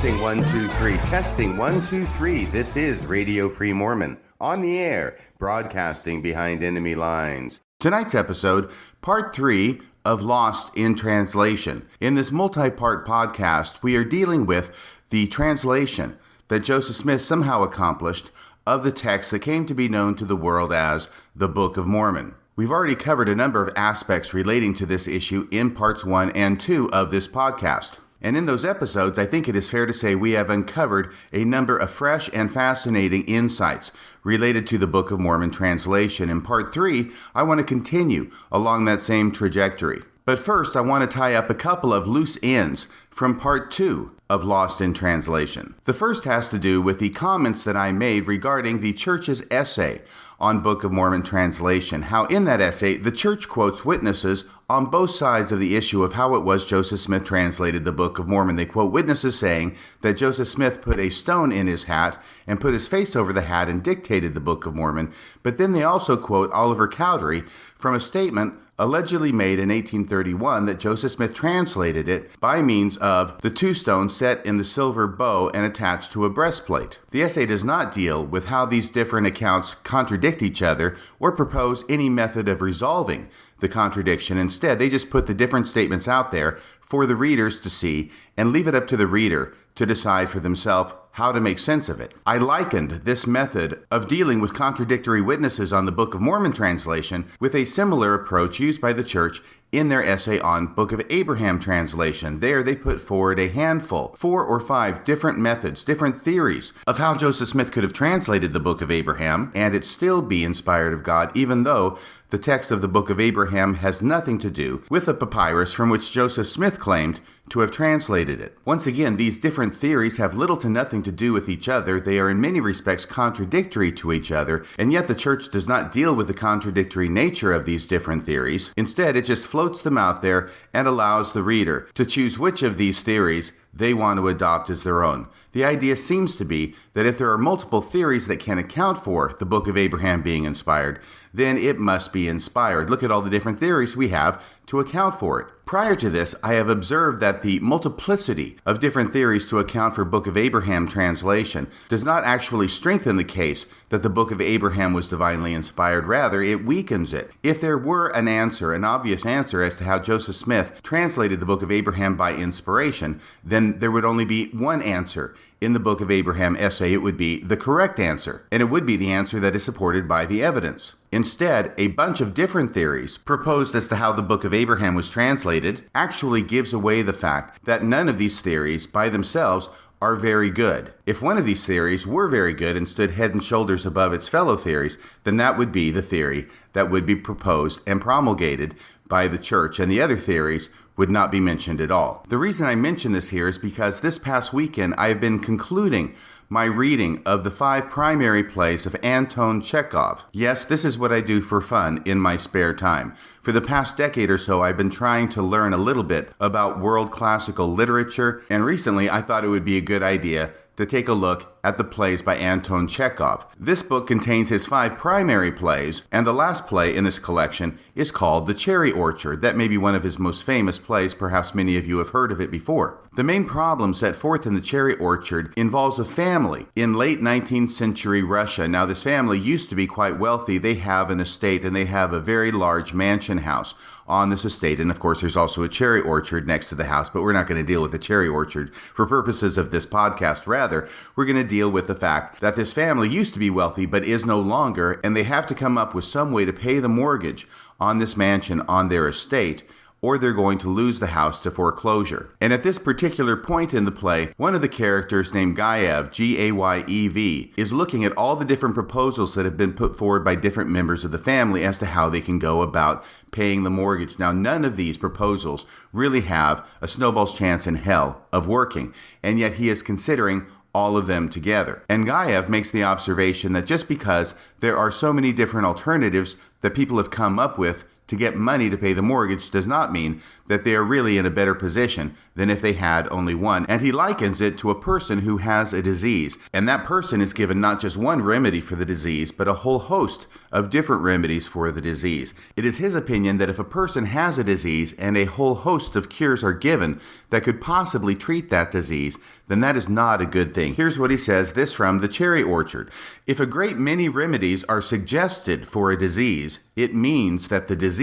Testing 1 2 3. Testing 1 2 3. This is Radio Free Mormon on the air, broadcasting behind enemy lines. Tonight's episode, part 3 of Lost in Translation. In this multi-part podcast, we are dealing with the translation that Joseph Smith somehow accomplished of the text that came to be known to the world as the Book of Mormon. We've already covered a number of aspects relating to this issue in parts 1 and 2 of this podcast. And in those episodes, I think it is fair to say we have uncovered a number of fresh and fascinating insights related to the Book of Mormon translation. In part 3, I want to continue along that same trajectory. But first, I want to tie up a couple of loose ends from part 2 of Lost in Translation. The first has to do with the comments that I made regarding the church's essay on Book of Mormon translation. How in that essay, the church quotes witnesses on both sides of the issue of how it was Joseph Smith translated the Book of Mormon. They quote witnesses saying that Joseph Smith put a stone in his hat and put his face over the hat and dictated the Book of Mormon. But then they also quote Oliver Cowdery from a statement allegedly made in 1831 that Joseph Smith translated it by means of the 2 stones set in the silver bow and attached to a breastplate. The essay does not deal with how these different accounts contradict each other or propose any method of resolving the contradiction. Instead, they just put the different statements out there for the readers to see and leave it up to the reader to decide for themselves how to make sense of it. I likened this method of dealing with contradictory witnesses on the Book of Mormon translation with a similar approach used by the church in their essay on Book of Abraham translation. There they put forward a handful, 4 or 5 different methods, different theories of how Joseph Smith could have translated the Book of Abraham and it still be inspired of God, even though the text of the Book of Abraham has nothing to do with the papyrus from which Joseph Smith claimed to have translated it. Once again, these different theories have little to nothing to do with each other. They are in many respects contradictory to each other, and yet the church does not deal with the contradictory nature of these different theories. Instead, it just floats them out there and allows the reader to choose which of these theories they want to adopt as their own. The idea seems to be that if there are multiple theories that can account for the Book of Abraham being inspired, then it must be inspired. Look at all the different theories we have to account for it. Prior to this, I have observed that the multiplicity of different theories to account for Book of Abraham translation does not actually strengthen the case that the Book of Abraham was divinely inspired. Rather, it weakens it. If there were an answer, an obvious answer as to how Joseph Smith translated the Book of Abraham by inspiration, then there would only be one answer in the Book of Abraham essay. It would be the correct answer, and it would be the answer that is supported by the evidence. Instead, a bunch of different theories proposed as to how the Book of Abraham was translated actually gives away the fact that none of these theories by themselves are very good. If one of these theories were very good and stood head and shoulders above its fellow theories, then that would be the theory that would be proposed and promulgated by the church, and the other theories would not be mentioned at all. The reason I mention this here is because this past weekend I have been concluding my reading of the 5 primary plays of Anton Chekhov. Yes, this is what I do for fun in my spare time. For the past decade or so, I've been trying to learn a little bit about world classical literature, and recently I thought it would be a good idea to take a look at the plays by Anton Chekhov. This book contains his 5 primary plays, and the last play in this collection is called The Cherry Orchard. That may be one of his most famous plays. Perhaps many of you have heard of it before. The main problem set forth in The Cherry Orchard involves a family in late 19th century Russia. Now, this family used to be quite wealthy. They have an estate, and they have a very large mansion house on this estate. And of course, there's also a cherry orchard next to the house, but we're not going to deal with the cherry orchard for purposes of this podcast. Rather, we're going to deal with the fact that this family used to be wealthy, but is no longer, and they have to come up with some way to pay the mortgage on this mansion on their estate, or they're going to lose the house to foreclosure. And at this particular point in the play, one of the characters named Gayev, G-A-Y-E-V, is looking at all the different proposals that have been put forward by different members of the family as to how they can go about paying the mortgage. Now, none of these proposals really have a snowball's chance in hell of working, and yet he is considering all of them together. And Gayev makes the observation that just because there are so many different alternatives that people have come up with to get money to pay the mortgage does not mean that they are really in a better position than if they had only one. And he likens it to a person who has a disease. And that person is given not just one remedy for the disease, but a whole host of different remedies for the disease. It is his opinion that if a person has a disease and a whole host of cures are given that could possibly treat that disease, then that is not a good thing. Here's what he says, this from The Cherry Orchard. If a great many remedies are suggested for a disease, it means that the disease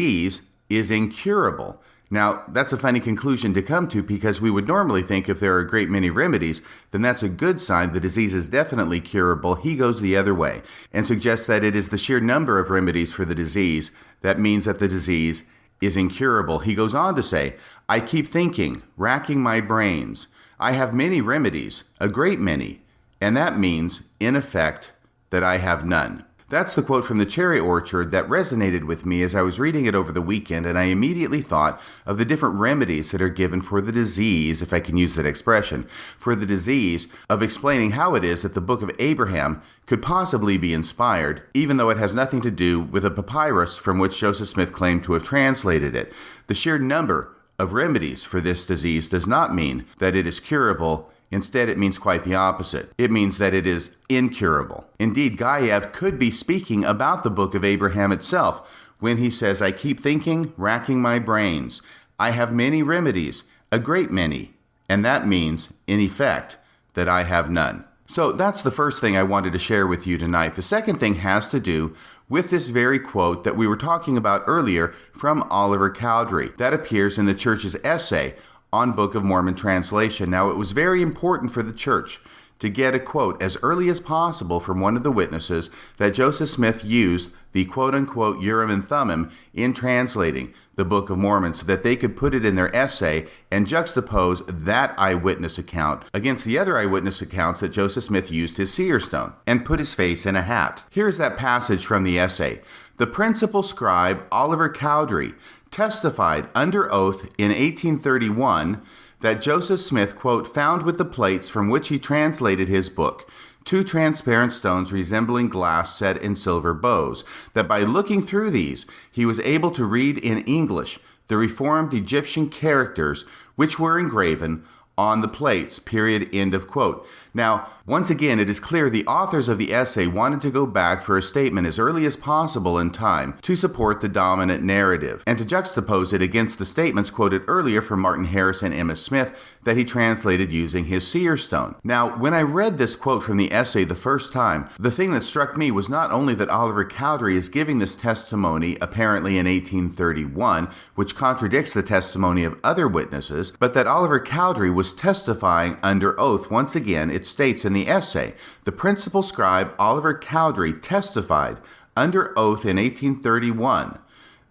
is incurable. Now, that's a funny conclusion to come to because we would normally think if there are a great many remedies, then that's a good sign the disease is definitely curable. He goes the other way and suggests that it is the sheer number of remedies for the disease that means that the disease is incurable. He goes on to say, I keep thinking, racking my brains. I have many remedies, a great many, and that means, in effect, that I have none. That's the quote from The Cherry Orchard that resonated with me as I was reading it over the weekend, and I immediately thought of the different remedies that are given for the disease, if I can use that expression, for the disease of explaining how it is that the Book of Abraham could possibly be inspired, even though it has nothing to do with a papyrus from which Joseph Smith claimed to have translated it. The sheer number of remedies for this disease does not mean that it is curable. Instead, it means quite the opposite. It means that it is incurable. Indeed, Gaiev could be speaking about the Book of Abraham itself when he says, I keep thinking, racking my brains. I have many remedies, a great many. And that means, in effect, that I have none. So that's the first thing I wanted to share with you tonight. The second thing has to do with this very quote that we were talking about earlier from Oliver Cowdery that appears in the church's essay on Book of Mormon translation. Now, it was very important for the church to get a quote as early as possible from one of the witnesses that Joseph Smith used the quote-unquote Urim and Thummim in translating the Book of Mormon so that they could put it in their essay and juxtapose that eyewitness account against the other eyewitness accounts that Joseph Smith used his seer stone and put his face in a hat. Here's that passage from the essay. The principal scribe, Oliver Cowdery, testified under oath in 1831 that Joseph Smith, quote, found with the plates from which he translated his book 2 transparent stones resembling glass set in silver bows, that by looking through these, he was able to read in English the reformed Egyptian characters which were engraven on the plates, period, end of quote. Now, once again, it is clear the authors of the essay wanted to go back for a statement as early as possible in time to support the dominant narrative and to juxtapose it against the statements quoted earlier from Martin Harris and Emma Smith that he translated using his seer stone. Now, when I read this quote from the essay the first time, the thing that struck me was not only that Oliver Cowdery is giving this testimony apparently in 1831, which contradicts the testimony of other witnesses, but that Oliver Cowdery was testifying under oath. Once again, it states in the essay, the principal scribe Oliver Cowdery testified under oath in 1831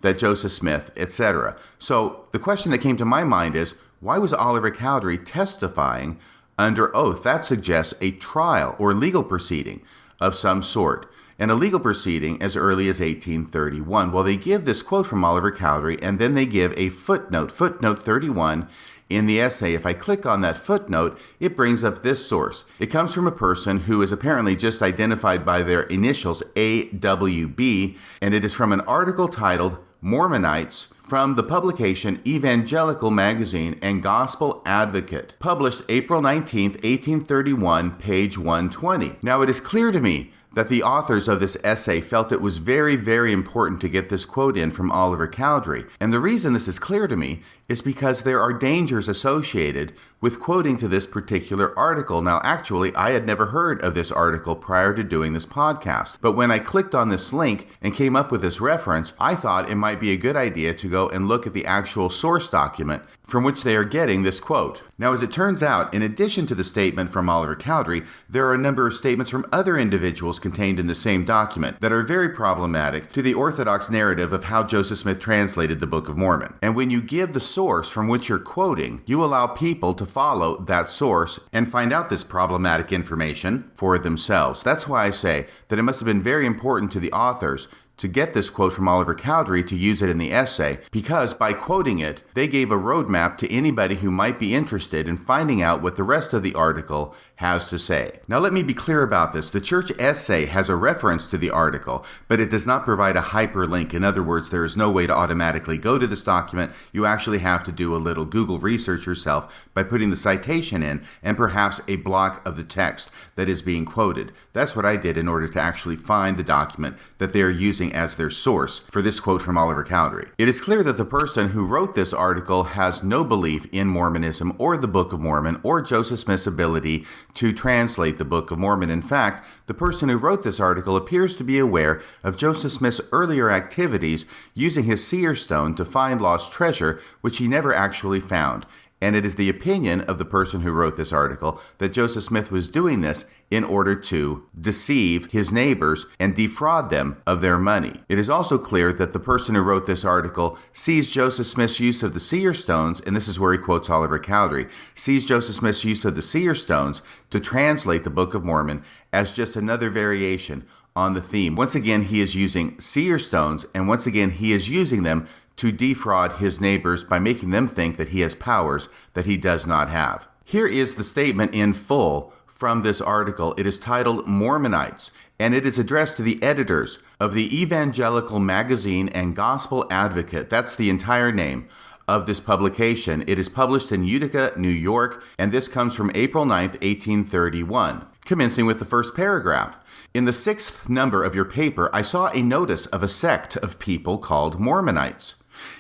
that Joseph Smith, etc. So the question that came to my mind is, why was Oliver Cowdery testifying under oath? That suggests a trial or legal proceeding of some sort, and a legal proceeding as early as 1831. Well, they give this quote from Oliver Cowdery, and then they give a footnote 31, in the essay. If I click on that footnote, it brings up this source. It comes from a person who is apparently just identified by their initials, AWB, and it is from an article titled Mormonites from the publication Evangelical Magazine and Gospel Advocate, published April 19th, 1831, page 120. Now, it is clear to me that the authors of this essay felt it was very, very important to get this quote in from Oliver Cowdery. And the reason this is clear to me is because there are dangers associated with quoting to this particular article. Now, actually, I had never heard of this article prior to doing this podcast. But when I clicked on this link and came up with this reference, I thought it might be a good idea to go and look at the actual source document from which they are getting this quote. Now, as it turns out, in addition to the statement from Oliver Cowdery, there are a number of statements from other individuals contained in the same document that are very problematic to the Orthodox narrative of how Joseph Smith translated the Book of Mormon. And when you give the source from which you're quoting, you allow people to follow that source and find out this problematic information for themselves. That's why I say that it must have been very important to the authors to get this quote from Oliver Cowdery to use it in the essay, because by quoting it, they gave a roadmap to anybody who might be interested in finding out what the rest of the article has to say. Now let me be clear about this. The church essay has a reference to the article, but it does not provide a hyperlink. In other words, there is no way to automatically go to this document. You actually have to do a little Google research yourself by putting the citation in and perhaps a block of the text that is being quoted. That's what I did in order to actually find the document that they are using as their source for this quote from Oliver Cowdery. It is clear that the person who wrote this article has no belief in Mormonism or the Book of Mormon or Joseph Smith's ability to translate the Book of Mormon. In fact, the person who wrote this article appears to be aware of Joseph Smith's earlier activities using his seer stone to find lost treasure, which he never actually found. And it is the opinion of the person who wrote this article that Joseph Smith was doing this in order to deceive his neighbors and defraud them of their money. It is also clear that the person who wrote this article sees Joseph Smith's use of the seer stones, and this is where he quotes Oliver Cowdery, sees Joseph Smith's use of the seer stones to translate the Book of Mormon as just another variation on the theme. Once again, he is using seer stones, and once again, he is using them to defraud his neighbors by making them think that he has powers that he does not have. Here is the statement in full from this article. It is titled Mormonites, and it is addressed to the editors of the Evangelical Magazine and Gospel Advocate. That's the entire name of this publication. It is published in Utica, New York, and this comes from April 9th, 1831. Commencing with the first paragraph. In the 6th number of your paper, I saw a notice of a sect of people called Mormonites,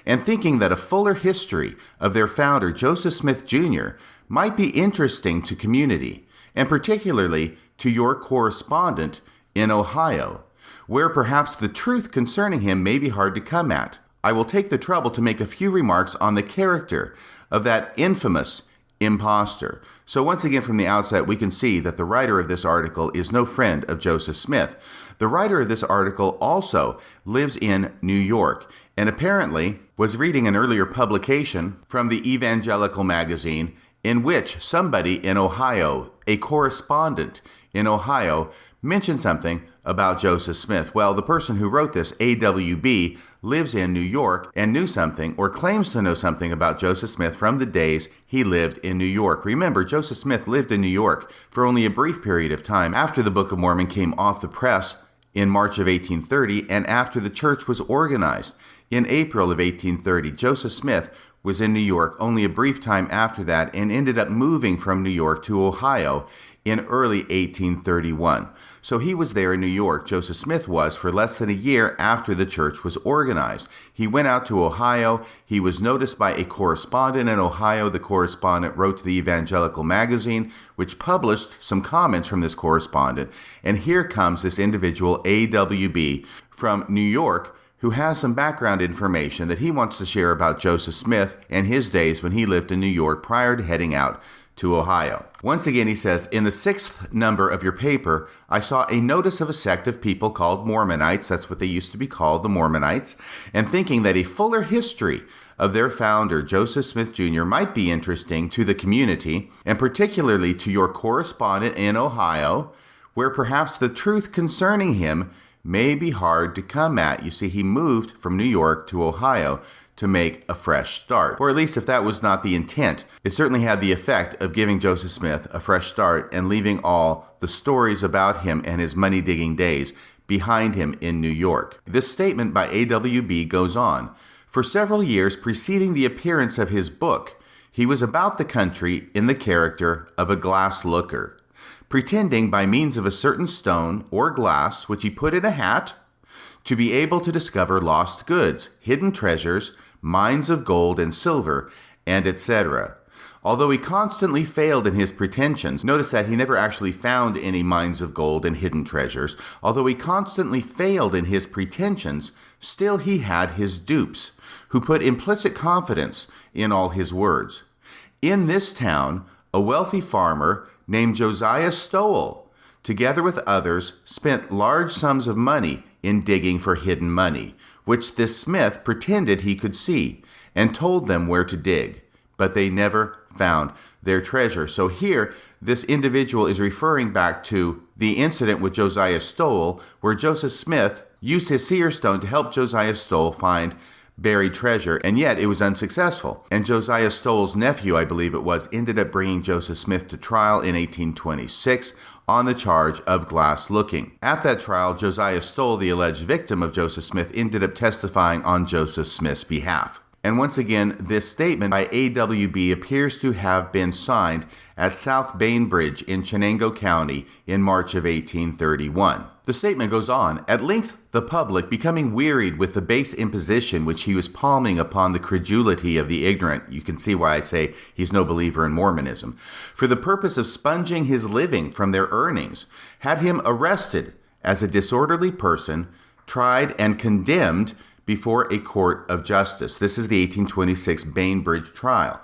and thinking that a fuller history of their founder, Joseph Smith Jr., might be interesting to community, and particularly to your correspondent in Ohio, where perhaps the truth concerning him may be hard to come at, I will take the trouble to make a few remarks on the character of that infamous impostor. So once again, from the outset, we can see that the writer of this article is no friend of Joseph Smith. The writer of this article also lives in New York and apparently was reading an earlier publication from the Evangelical Magazine in which somebody in Ohio, a correspondent in Ohio, mentioned something about Joseph Smith. Well, the person who wrote this, AWB, lives in New York and knew something or claims to know something about Joseph Smith from the days he lived in New York. Remember, Joseph Smith lived in New York for only a brief period of time after the Book of Mormon came off the press in March of 1830 and after the church was organized. In April of 1830, Joseph Smith was in New York only a brief time after that and ended up moving from New York to Ohio in early 1831. So he was there in New York, Joseph Smith was, for less than a year after the church was organized. He went out to Ohio. He was noticed by a correspondent in Ohio. The correspondent wrote to the Evangelical Magazine, which published some comments from this correspondent. And here comes this individual, AWB, from New York, who has some background information that he wants to share about Joseph Smith and his days when he lived in New York prior to heading out to Ohio. Once again, he says, in the 6th number of your paper, I saw a notice of a sect of people called Mormonites. That's what they used to be called, the Mormonites. And thinking that a fuller history of their founder, Joseph Smith Jr., might be interesting to the community, and particularly to your correspondent in Ohio, where perhaps the truth concerning him may be hard to come at. You see, he moved from New York to Ohio to make a fresh start. Or at least if that was not the intent, it certainly had the effect of giving Joseph Smith a fresh start and leaving all the stories about him and his money-digging days behind him in New York. This statement by AWB goes on. For several years preceding the appearance of his book, he was about the country in the character of a glass looker, pretending by means of a certain stone or glass, which he put in a hat, to be able to discover lost goods, hidden treasures, mines of gold and silver, and etc. Although he constantly failed in his pretensions, notice that he never actually found any mines of gold and hidden treasures. Although he constantly failed in his pretensions, still he had his dupes, who put implicit confidence in all his words. In this town, a wealthy farmer named Josiah Stowell, together with others, spent large sums of money in digging for hidden money, which this smith pretended he could see, and told them where to dig, but they never found their treasure. So here, this individual is referring back to the incident with Josiah Stowell, where Joseph Smith used his seer stone to help Josiah Stowell find buried treasure, and yet it was unsuccessful. And Josiah Stoll's nephew, I believe it was, ended up bringing Joseph Smith to trial in 1826 on the charge of glass looking. At that trial, Josiah Stoll, the alleged victim of Joseph Smith, ended up testifying on Joseph Smith's behalf. And once again, this statement by AWB appears to have been signed at South Bainbridge in Chenango County in March of 1831. The statement goes on, "At length the public, becoming wearied with the base imposition which he was palming upon the credulity of the ignorant," you can see why I say he's no believer in Mormonism, "for the purpose of sponging his living from their earnings, had him arrested as a disorderly person, tried and condemned before a court of justice." This is the 1826 Bainbridge trial.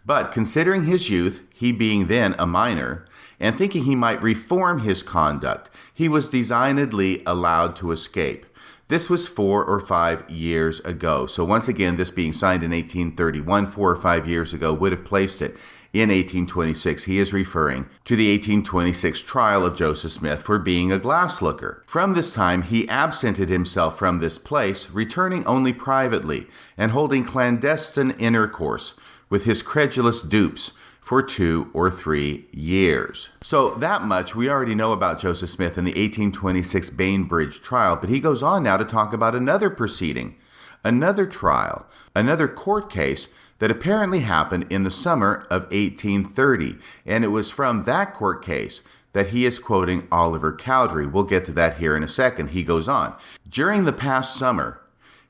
"But considering his youth, he being then a minor, and thinking he might reform his conduct, he was designedly allowed to escape." This was 4 or 5 years ago. So once again, this being signed in 1831, 4 or 5 years ago, would have placed it in 1826. He is referring to the 1826 trial of Joseph Smith for being a glass looker. From this time, he absented himself from this place, returning only privately, and holding clandestine intercourse with his credulous dupes for 2 or 3 years. So that much we already know about Joseph Smith in the 1826 Bainbridge trial, but he goes on now to talk about another proceeding, another trial, another court case that apparently happened in the summer of 1830. And it was from that court case that he is quoting Oliver Cowdery. We'll get to that here in a second. He goes on, "During the past summer,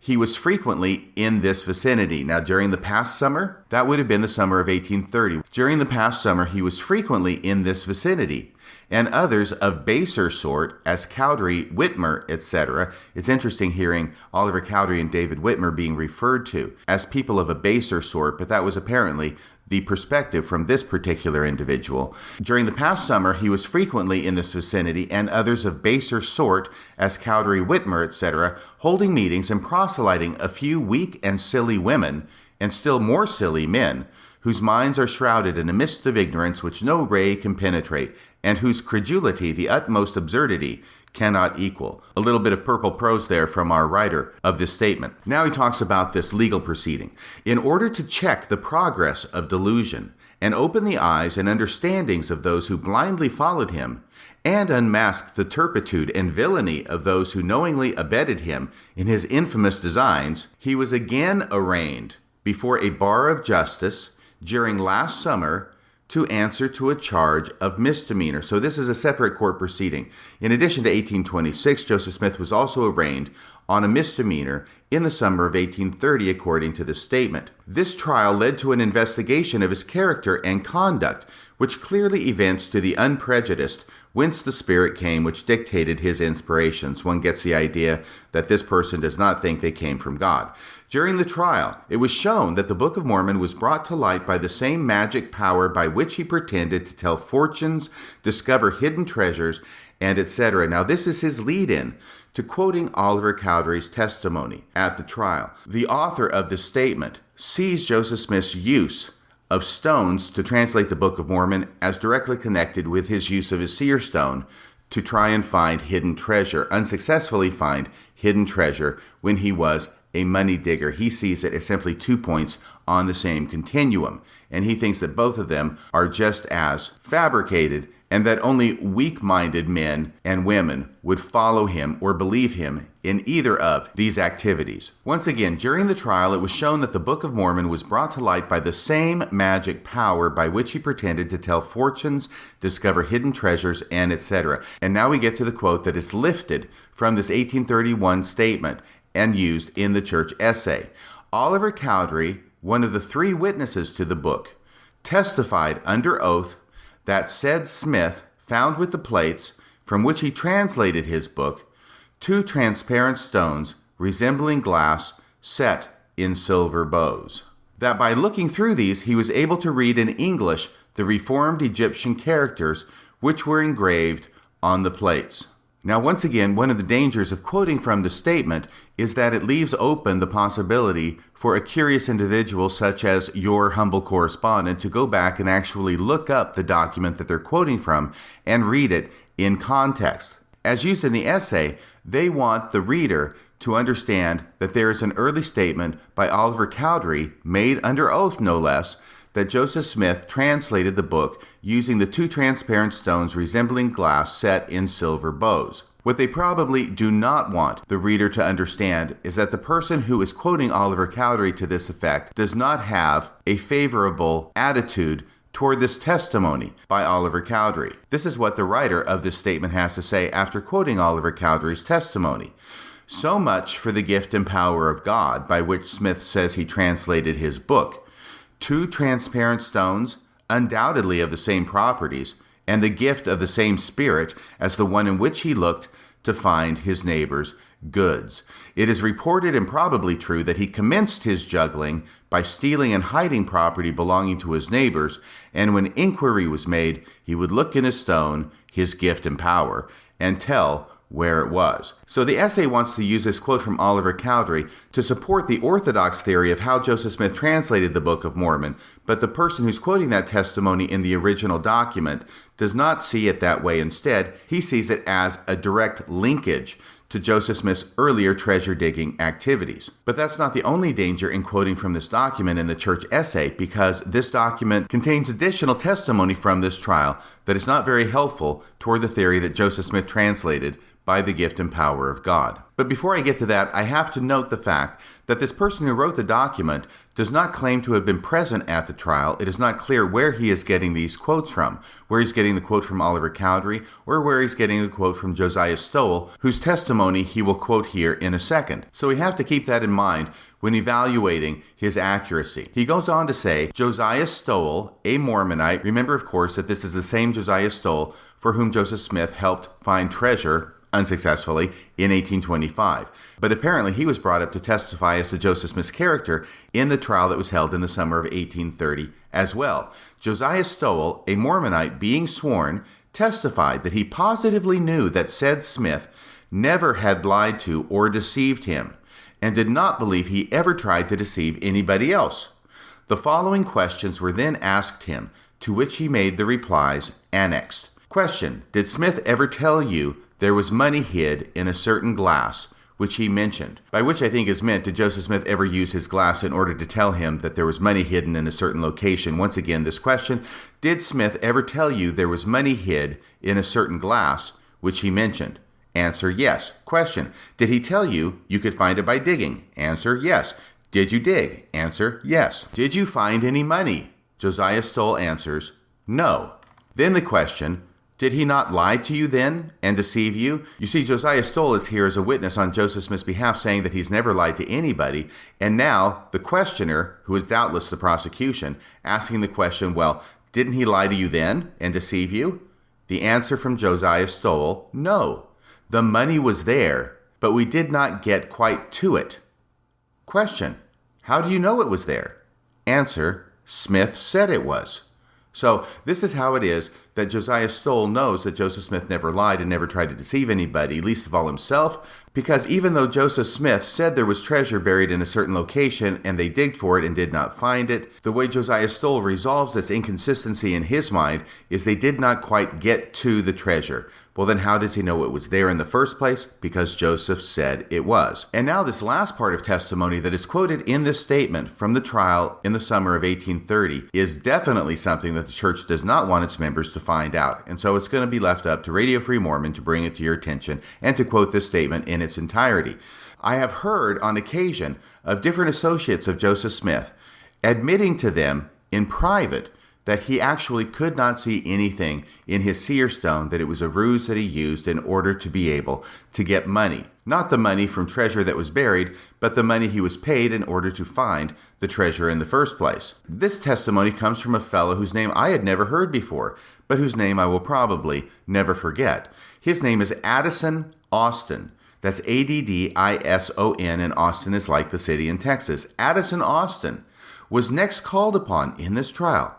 he was frequently in this vicinity." Now, during the past summer, that would have been the summer of 1830. During the past summer, he was frequently in this vicinity, and others of baser sort, as Cowdery, Whitmer, etc. It's interesting hearing Oliver Cowdery and David Whitmer being referred to as people of a baser sort, but that was apparently the perspective from this particular individual. "During the past summer, he was frequently in this vicinity, and others of baser sort, as Cowdery, Whitmer, etc., holding meetings and proselyting a few weak and silly women, and still more silly men, whose minds are shrouded in a mist of ignorance which no ray can penetrate, and whose credulity the utmost absurdity cannot equal." A little bit of purple prose there from our writer of this statement. Now he talks about this legal proceeding. "In order to check the progress of delusion, and open the eyes and understandings of those who blindly followed him, and unmask the turpitude and villainy of those who knowingly abetted him in his infamous designs, he was again arraigned before a bar of justice during last summer to answer to a charge of misdemeanor." So this is a separate court proceeding. In addition to 1826, Joseph Smith was also arraigned on a misdemeanor in the summer of 1830, according to the statement. This trial led to an investigation of his character and conduct, which clearly evinced to the unprejudiced whence the spirit came which dictated his inspirations. One gets the idea that this person does not think they came from God. During the trial, it was shown that the Book of Mormon was brought to light by the same magic power by which he pretended to tell fortunes, discover hidden treasures, and etc. Now, this is his lead-in to quoting Oliver Cowdery's testimony at the trial. The author of the statement sees Joseph Smith's use of stones to translate the Book of Mormon as directly connected with his use of his seer stone to try and find hidden treasure, unsuccessfully find hidden treasure when he was a money digger. He sees it as simply 2 points on the same continuum, and he thinks that both of them are just as fabricated, and that only weak-minded men and women would follow him or believe him in either of these activities. Once again, during the trial, it was shown that the Book of Mormon was brought to light by the same magic power by which he pretended to tell fortunes, discover hidden treasures, and etc. And now we get to the quote that is lifted from this 1831 statement and used in the church essay. "Oliver Cowdery, one of the 3 witnesses to the book, testified under oath that said Smith found with the plates from which he translated his book 2 transparent stones resembling glass set in silver bows. That by looking through these he was able to read in English the reformed Egyptian characters which were engraved on the plates." Now, once again, one of the dangers of quoting from the statement is that it leaves open the possibility for a curious individual such as your humble correspondent to go back and actually look up the document that they're quoting from and read it in context. As used in the essay, they want the reader to understand that there is an early statement by Oliver Cowdery, made under oath no less, that Joseph Smith translated the book using the two transparent stones resembling glass set in silver bows. What they probably do not want the reader to understand is that the person who is quoting Oliver Cowdery to this effect does not have a favorable attitude toward this testimony by Oliver Cowdery. This is what the writer of this statement has to say after quoting Oliver Cowdery's testimony. So much for the gift and power of God by which Smith says he translated his book. Two transparent stones, undoubtedly of the same properties, and the gift of the same spirit as the one in which he looked to find his neighbor's goods. It is reported and probably true that he commenced his juggling by stealing and hiding property belonging to his neighbors, and when inquiry was made, he would look in a stone, his gift and power, and tell where it was. So the essay wants to use this quote from Oliver Cowdery to support the orthodox theory of how Joseph Smith translated the Book of Mormon, but the person who's quoting that testimony in the original document does not see it that way. Instead, he sees it as a direct linkage to Joseph Smith's earlier treasure-digging activities. But that's not the only danger in quoting from this document in the church essay, because this document contains additional testimony from this trial that is not very helpful toward the theory that Joseph Smith translated by the gift and power of God. But before I get to that, I have to note the fact that this person who wrote the document does not claim to have been present at the trial. It is not clear where he is getting these quotes from, where he's getting the quote from Oliver Cowdery, or where he's getting the quote from Josiah Stowell, whose testimony he will quote here in a second. So we have to keep that in mind when evaluating his accuracy. He goes on to say, Josiah Stowell, a Mormonite, remember of course that this is the same Josiah Stowell for whom Joseph Smith helped find treasure unsuccessfully in 1825. But apparently he was brought up to testify as to Joseph Smith's character in the trial that was held in the summer of 1830 as well. Josiah Stowell, a Mormonite, being sworn, testified that he positively knew that said Smith never had lied to or deceived him, and did not believe he ever tried to deceive anybody else. The following questions were then asked him, to which he made the replies annexed. Question: did Smith ever tell you there was money hid in a certain glass, which he mentioned? By which I think is meant, did Joseph Smith ever use his glass in order to tell him that there was money hidden in a certain location? Once again, this question, did Smith ever tell you there was money hid in a certain glass, which he mentioned? Answer, yes. Question, did he tell you you could find it by digging? Answer, yes. Did you dig? Answer, yes. Did you find any money? Josiah Stowell answers, no. Then the question, did he not lie to you then and deceive you? You see, Josiah Stowell is here as a witness on Joseph Smith's behalf, saying that he's never lied to anybody. And now the questioner, who is doubtless the prosecution, asking the question, well, didn't he lie to you then and deceive you? The answer from Josiah Stowell, no. The money was there, but we did not get quite to it. Question, how do you know it was there? Answer, Smith said it was. So this is how it is that Josiah Stowell knows that Joseph Smith never lied and never tried to deceive anybody, least of all himself, because even though Joseph Smith said there was treasure buried in a certain location and they digged for it and did not find it, the way Josiah Stowell resolves this inconsistency in his mind is they did not quite get to the treasure. Well, then how does he know it was there in the first place? Because Joseph said it was. And now this last part of testimony that is quoted in this statement from the trial in the summer of 1830 is definitely something that the church does not want its members to find out. And so it's going to be left up to Radio Free Mormon to bring it to your attention and to quote this statement in its entirety. I have heard on occasion of different associates of Joseph Smith admitting to them in private that he actually could not see anything in his seer stone, that it was a ruse that he used in order to be able to get money. Not the money from treasure that was buried, but the money he was paid in order to find the treasure in the first place. This testimony comes from a fellow whose name I had never heard before, but whose name I will probably never forget. His name is Addison Austin. That's Addison, and Austin is like the city in Texas. Addison Austin was next called upon in this trial.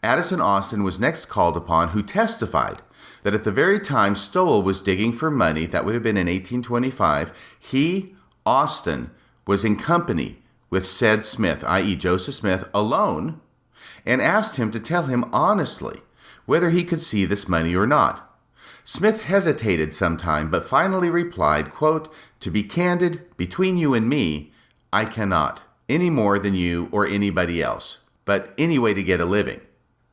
Addison Austin was next called upon, who testified that at the very time Stowell was digging for money, that would have been in 1825, he, Austin, was in company with said Smith, i.e. Joseph Smith, alone, and asked him to tell him honestly whether he could see this money or not. Smith hesitated some time, but finally replied, quote, "To be candid, between you and me, I cannot, any more than you or anybody else, but any way to get a living,"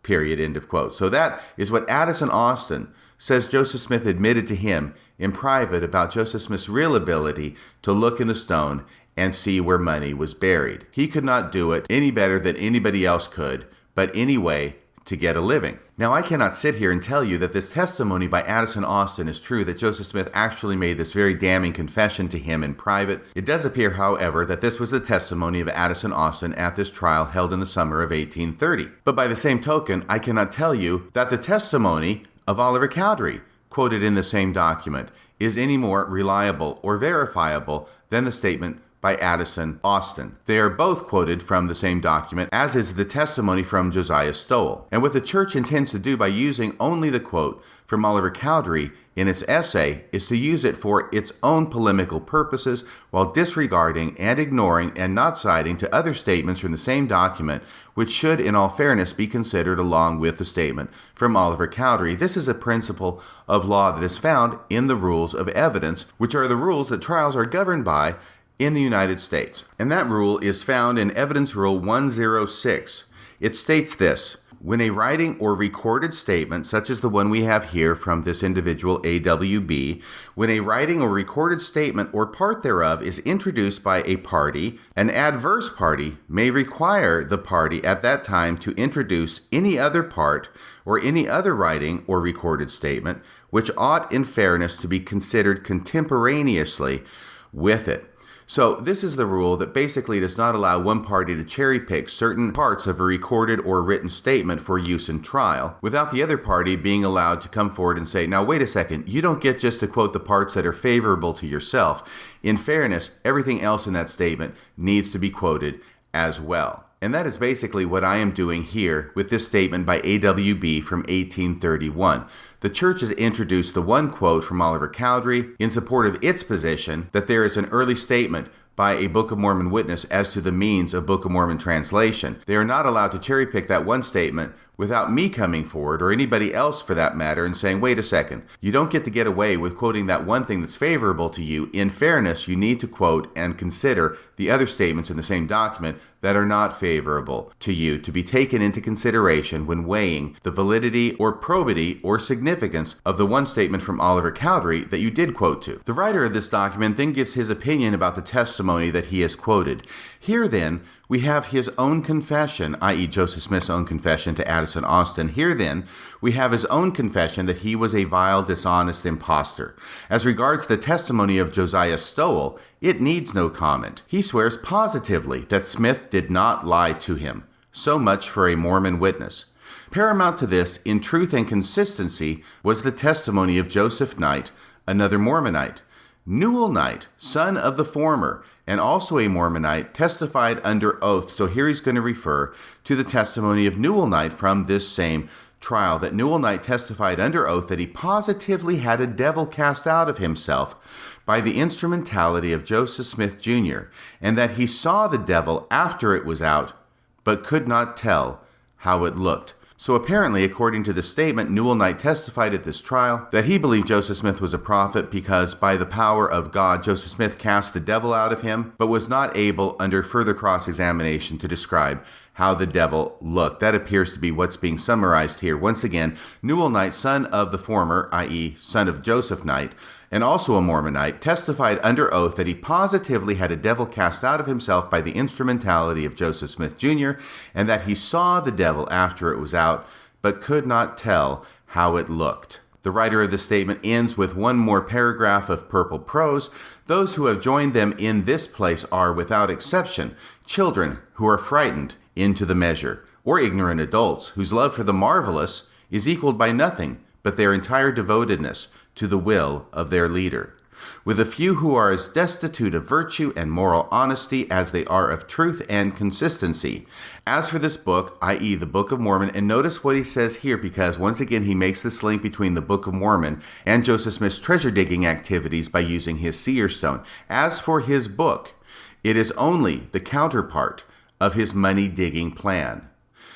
period, end of quote. So that is what Addison Austin says Joseph Smith admitted to him in private about Joseph Smith's real ability to look in the stone and see where money was buried. He could not do it any better than anybody else could, but any way to get a living. Now, I cannot sit here and tell you that this testimony by Addison Austin is true, that Joseph Smith actually made this very damning confession to him in private. It does appear, however, that this was the testimony of Addison Austin at this trial held in the summer of 1830. But by the same token, I cannot tell you that the testimony of Oliver Cowdery, quoted in the same document, is any more reliable or verifiable than the statement by Addison Austin. They are both quoted from the same document, as is the testimony from Josiah Stowell. And what the church intends to do by using only the quote from Oliver Cowdery in its essay is to use it for its own polemical purposes while disregarding and ignoring and not citing to other statements from the same document, which should in all fairness be considered along with the statement from Oliver Cowdery. This is a principle of law that is found in the rules of evidence, which are the rules that trials are governed by in the United States. And that rule is found in Evidence Rule 106. It states this: when a writing or recorded statement, such as the one we have here from this individual AWB, when a writing or recorded statement or part thereof is introduced by a party, an adverse party may require the party at that time to introduce any other part or any other writing or recorded statement which ought in fairness to be considered contemporaneously with it. So this is the rule that basically does not allow one party to cherry pick certain parts of a recorded or written statement for use in trial without the other party being allowed to come forward and say, now wait a second, you don't get just to quote the parts that are favorable to yourself. In fairness, everything else in that statement needs to be quoted as well. And that is basically what I am doing here with this statement by AWB from 1831. The church has introduced the one quote from Oliver Cowdery in support of its position that there is an early statement by a Book of Mormon witness as to the means of Book of Mormon translation. They are not allowed to cherry pick that one statement without me coming forward, or anybody else for that matter, and saying, wait a second, you don't get to get away with quoting that one thing that's favorable to you. In fairness, you need to quote and consider the other statements in the same document that are not favorable to you to be taken into consideration when weighing the validity or probity or significance of the one statement from Oliver Cowdery that you did quote to. The writer of this document then gives his opinion about the testimony that he has quoted. Here then, we have his own confession, i.e. Joseph Smith's own confession to Addison Austin. Here then, we have his own confession that he was a vile, dishonest impostor. As regards the testimony of Josiah Stowell, it needs no comment. He swears positively that Smith did not lie to him. So much for a Mormon witness. Paramount to this, in truth and consistency, was the testimony of Joseph Knight, another Mormonite. Newell Knight, son of the former, and also a Mormonite, testified under oath. So here he's going to refer to the testimony of Newell Knight from this same trial, that Newell Knight testified under oath that he positively had a devil cast out of himself by the instrumentality of Joseph Smith Jr., and that he saw the devil after it was out, but could not tell how it looked. So apparently, according to the statement, Newell Knight testified at this trial that he believed Joseph Smith was a prophet because by the power of God, Joseph Smith cast the devil out of him, but was not able, under further cross-examination, to describe how the devil looked. That appears to be what's being summarized here. Once again, Newell Knight, son of the former, i.e. son of Joseph Knight, and also a Mormonite, testified under oath that he positively had a devil cast out of himself by the instrumentality of Joseph Smith Jr., and that he saw the devil after it was out, but could not tell how it looked. The writer of the statement ends with one more paragraph of purple prose. Those who have joined them in this place are, without exception, children who are frightened into the measure, or ignorant adults whose love for the marvelous is equaled by nothing but their entire devotedness to the will of their leader, with a few who are as destitute of virtue and moral honesty as they are of truth and consistency. As for this book, i.e. the Book of Mormon, and notice what he says here, because once again he makes this link between the Book of Mormon and Joseph Smith's treasure digging activities by using his seer stone. As for his book, it is only the counterpart of his money digging plan.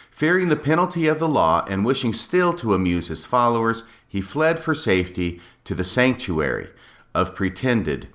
Fearing the penalty of the law and wishing still to amuse his followers, he fled for safety to the sanctuary of pretended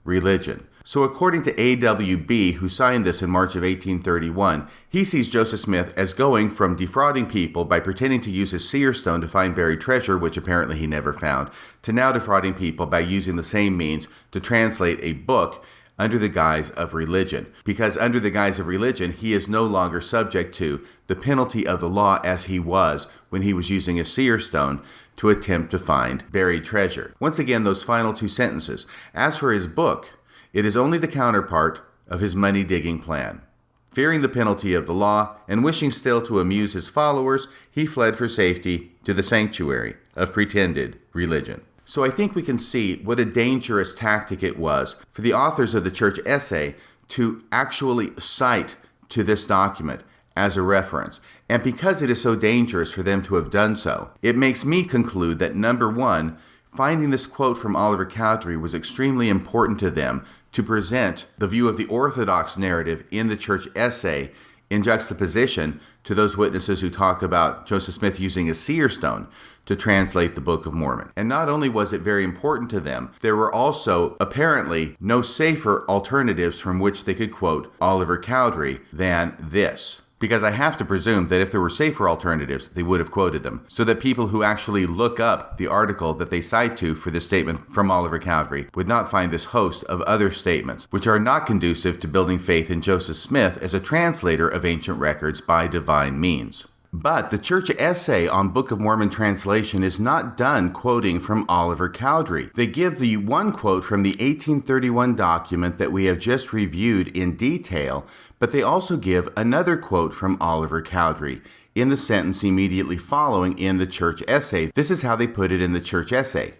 religion. So according to A.W.B., who signed this in March of 1831, he sees Joseph Smith as going from defrauding people by pretending to use his seer stone to find buried treasure, which apparently he never found, to now defrauding people by using the same means to translate a book under the guise of religion. Because under the guise of religion, he is no longer subject to the penalty of the law as he was when he was using a seer stone to attempt to find buried treasure. Once again, those final two sentences. As for his book, it is only the counterpart of his money-digging plan. Fearing the penalty of the law and wishing still to amuse his followers, he fled for safety to the sanctuary of pretended religion. So I think we can see what a dangerous tactic it was for the authors of the church essay to actually cite to this document as a reference. And because it is so dangerous for them to have done so, it makes me conclude that, number one, finding this quote from Oliver Cowdery was extremely important to them to present the view of the Orthodox narrative in the church essay in juxtaposition to those witnesses who talk about Joseph Smith using a seer stone to translate the Book of Mormon. And not only was it very important to them, there were also apparently no safer alternatives from which they could quote Oliver Cowdery than this. Because I have to presume that if there were safer alternatives, they would have quoted them, so that people who actually look up the article that they cite to for this statement from Oliver Cowdery would not find this host of other statements, which are not conducive to building faith in Joseph Smith as a translator of ancient records by divine means. But the church essay on Book of Mormon translation is not done quoting from Oliver Cowdery. They give the one quote from the 1831 document that we have just reviewed in detail, but they also give another quote from Oliver Cowdery in the sentence immediately following in the church essay. This is how they put it in the church essay.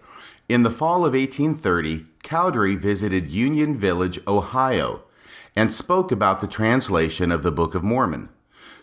In the fall of 1830, Cowdery visited Union Village, Ohio, and spoke about the translation of the Book of Mormon.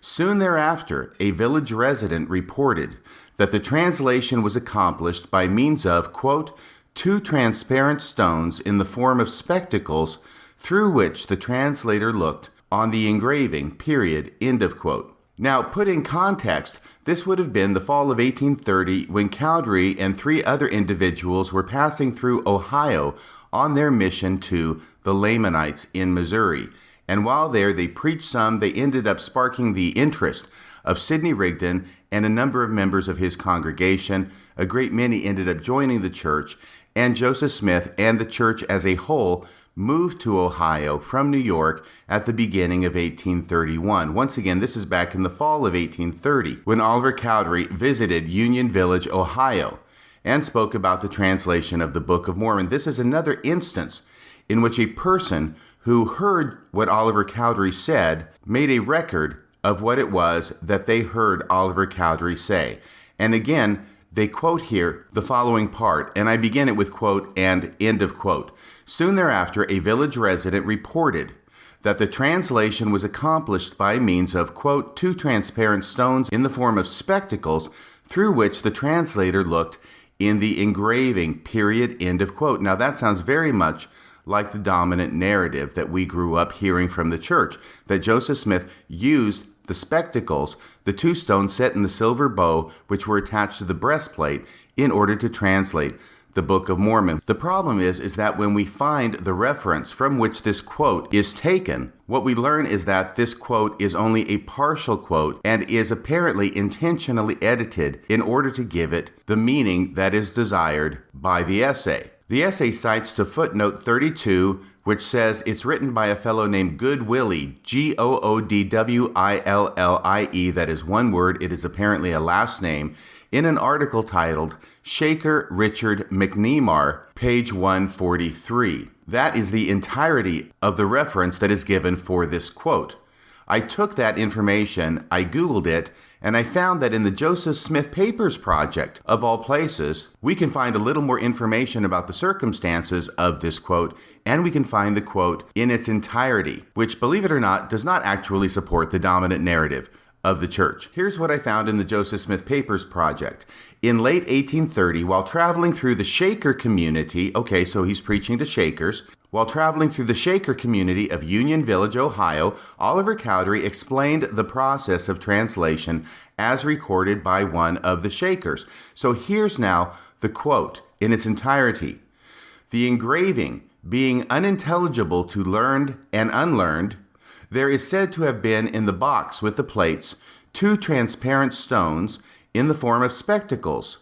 Soon thereafter, a village resident reported that the translation was accomplished by means of, quote, 2 transparent stones in the form of spectacles through which the translator looked on the engraving, period, end of quote. Now, put in context, this would have been the fall of 1830 when Cowdery and 3 other individuals were passing through Ohio on their mission to the Lamanites in Missouri. And while there, they preached some. They ended up sparking the interest of Sidney Rigdon and a number of members of his congregation. A great many ended up joining the church, and Joseph Smith and the church as a whole moved to Ohio from New York at the beginning of 1831. Once again, this is back in the fall of 1830 when Oliver Cowdery visited Union Village, Ohio, and spoke about the translation of the Book of Mormon. This is another instance in which a person who heard what Oliver Cowdery said made a record of what it was that they heard Oliver Cowdery say. And again, they quote here the following part, and I begin it with quote and end of quote. Soon thereafter, a village resident reported that the translation was accomplished by means of, quote, 2 transparent stones in the form of spectacles through which the translator looked in the engraving, period, end of quote. Now that sounds very much like the dominant narrative that we grew up hearing from the church, that Joseph Smith used the spectacles, the 2 stones set in the silver bow, which were attached to the breastplate, in order to translate the Book of Mormon. The problem is that when we find the reference from which this quote is taken, what we learn is that this quote is only a partial quote and is apparently intentionally edited in order to give it the meaning that is desired by the essay. The essay cites to footnote 32, which says it's written by a fellow named Good Willie, Goodwillie, that is one word, it is apparently a last name, in an article titled Shaker Richard McNemar, page 143. That is the entirety of the reference that is given for this quote. I took that information, I Googled it, and I found that in the Joseph Smith Papers Project, of all places, we can find a little more information about the circumstances of this quote, and we can find the quote in its entirety, which, believe it or not, does not actually support the dominant narrative of the church. Here's what I found in the Joseph Smith Papers Project. In late 1830, while traveling through the Shaker community, okay, so he's preaching to Shakers, While traveling through the Shaker community of Union Village, Ohio, Oliver Cowdery explained the process of translation as recorded by one of the Shakers. So here's now the quote in its entirety. "The engraving, being unintelligible to learned and unlearned, there is said to have been in the box with the plates 2 transparent stones in the form of spectacles,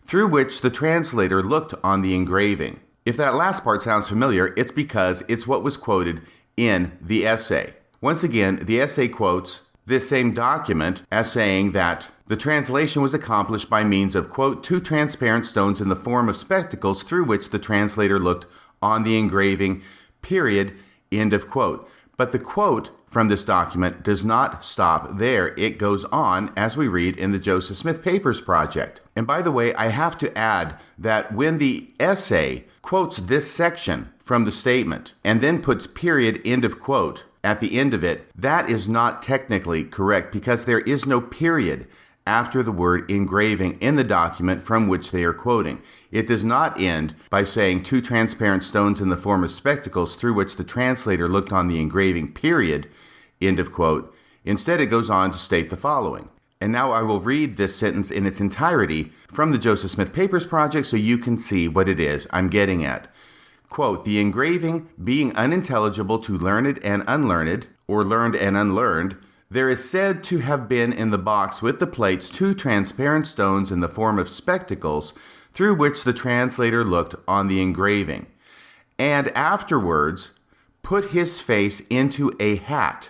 through which the translator looked on the engraving." If that last part sounds familiar, it's because it's what was quoted in the essay. Once again, the essay quotes this same document as saying that the translation was accomplished by means of, quote, 2 transparent stones in the form of spectacles through which the translator looked on the engraving, period, end of quote. But the quote from this document does not stop there. It goes on as we read in the Joseph Smith Papers Project. And by the way, I have to add that when the essay quotes this section from the statement and then puts period, end of quote at the end of it, that is not technically correct because there is no period after the word engraving in the document from which they are quoting. It does not end by saying 2 transparent stones in the form of spectacles through which the translator looked on the engraving, period, end of quote. Instead, it goes on to state the following. And now I will read this sentence in its entirety from the Joseph Smith Papers Project so you can see what it is I'm getting at. Quote, "The engraving being unintelligible to learned and unlearned, or learned and unlearned, there is said to have been in the box with the plates 2 transparent stones in the form of spectacles through which the translator looked on the engraving, and afterwards put his face into a hat,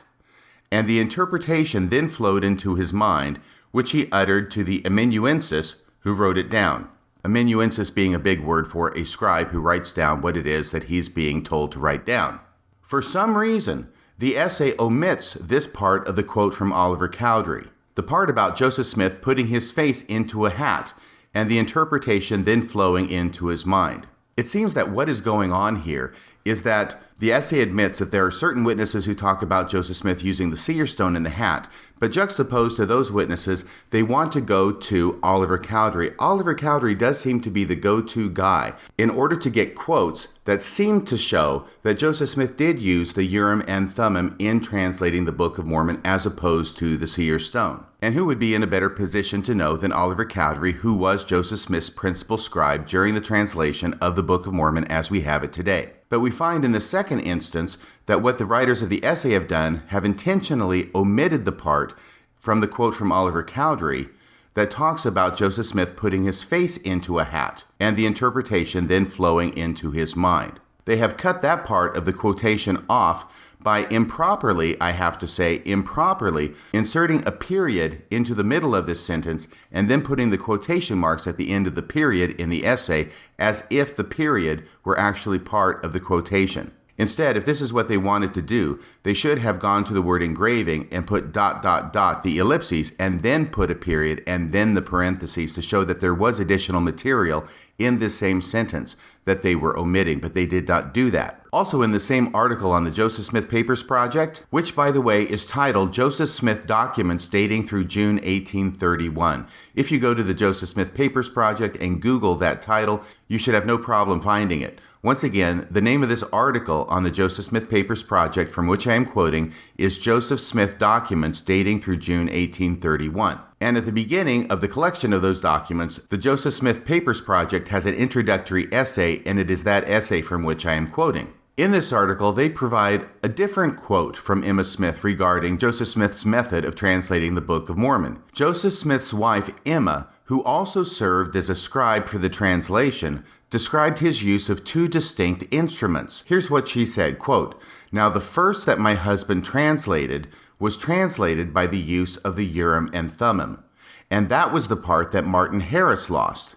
and the interpretation then flowed into his mind, which he uttered to the amanuensis who wrote it down." Amanuensis being a big word for a scribe who writes down what it is that he's being told to write down. For some reason, the essay omits this part of the quote from Oliver Cowdery, the part about Joseph Smith putting his face into a hat and the interpretation then flowing into his mind. It seems that what is going on here is that the essay admits that there are certain witnesses who talk about Joseph Smith using the seer stone in the hat, but juxtaposed to those witnesses, they want to go to Oliver Cowdery. Oliver Cowdery does seem to be the go-to guy in order to get quotes that seem to show that Joseph Smith did use the Urim and Thummim in translating the Book of Mormon as opposed to the seer stone. And who would be in a better position to know than Oliver Cowdery, who was Joseph Smith's principal scribe during the translation of the Book of Mormon as we have it today. But we find in the second instance that what the writers of the essay have done have intentionally omitted the part from the quote from Oliver Cowdery that talks about Joseph Smith putting his face into a hat and the interpretation then flowing into his mind. They have cut that part of the quotation off by improperly, I have to say, improperly inserting a period into the middle of this sentence and then putting the quotation marks at the end of the period in the essay as if the period were actually part of the quotation. Instead, if this is what they wanted to do, they should have gone to the word engraving and put ... the ellipses, and then put a period and then the parentheses to show that there was additional material in this same sentence that they were omitting, but they did not do that. Also in the same article on the Joseph Smith Papers Project, which by the way is titled Joseph Smith Documents Dating Through June 1831. If you go to the Joseph Smith Papers Project and Google that title, you should have no problem finding it. Once again, the name of this article on the Joseph Smith Papers Project from which I am quoting is Joseph Smith Documents Dating Through June 1831. And at the beginning of the collection of those documents, the Joseph Smith Papers Project has an introductory essay, and it is that essay from which I am quoting. In this article, they provide a different quote from Emma Smith regarding Joseph Smith's method of translating the Book of Mormon. Joseph Smith's wife, Emma, who also served as a scribe for the translation, described his use of 2 distinct instruments. Here's what she said, quote, "Now the first that my husband translated was translated by the use of the Urim and Thummim, and that was the part that Martin Harris lost.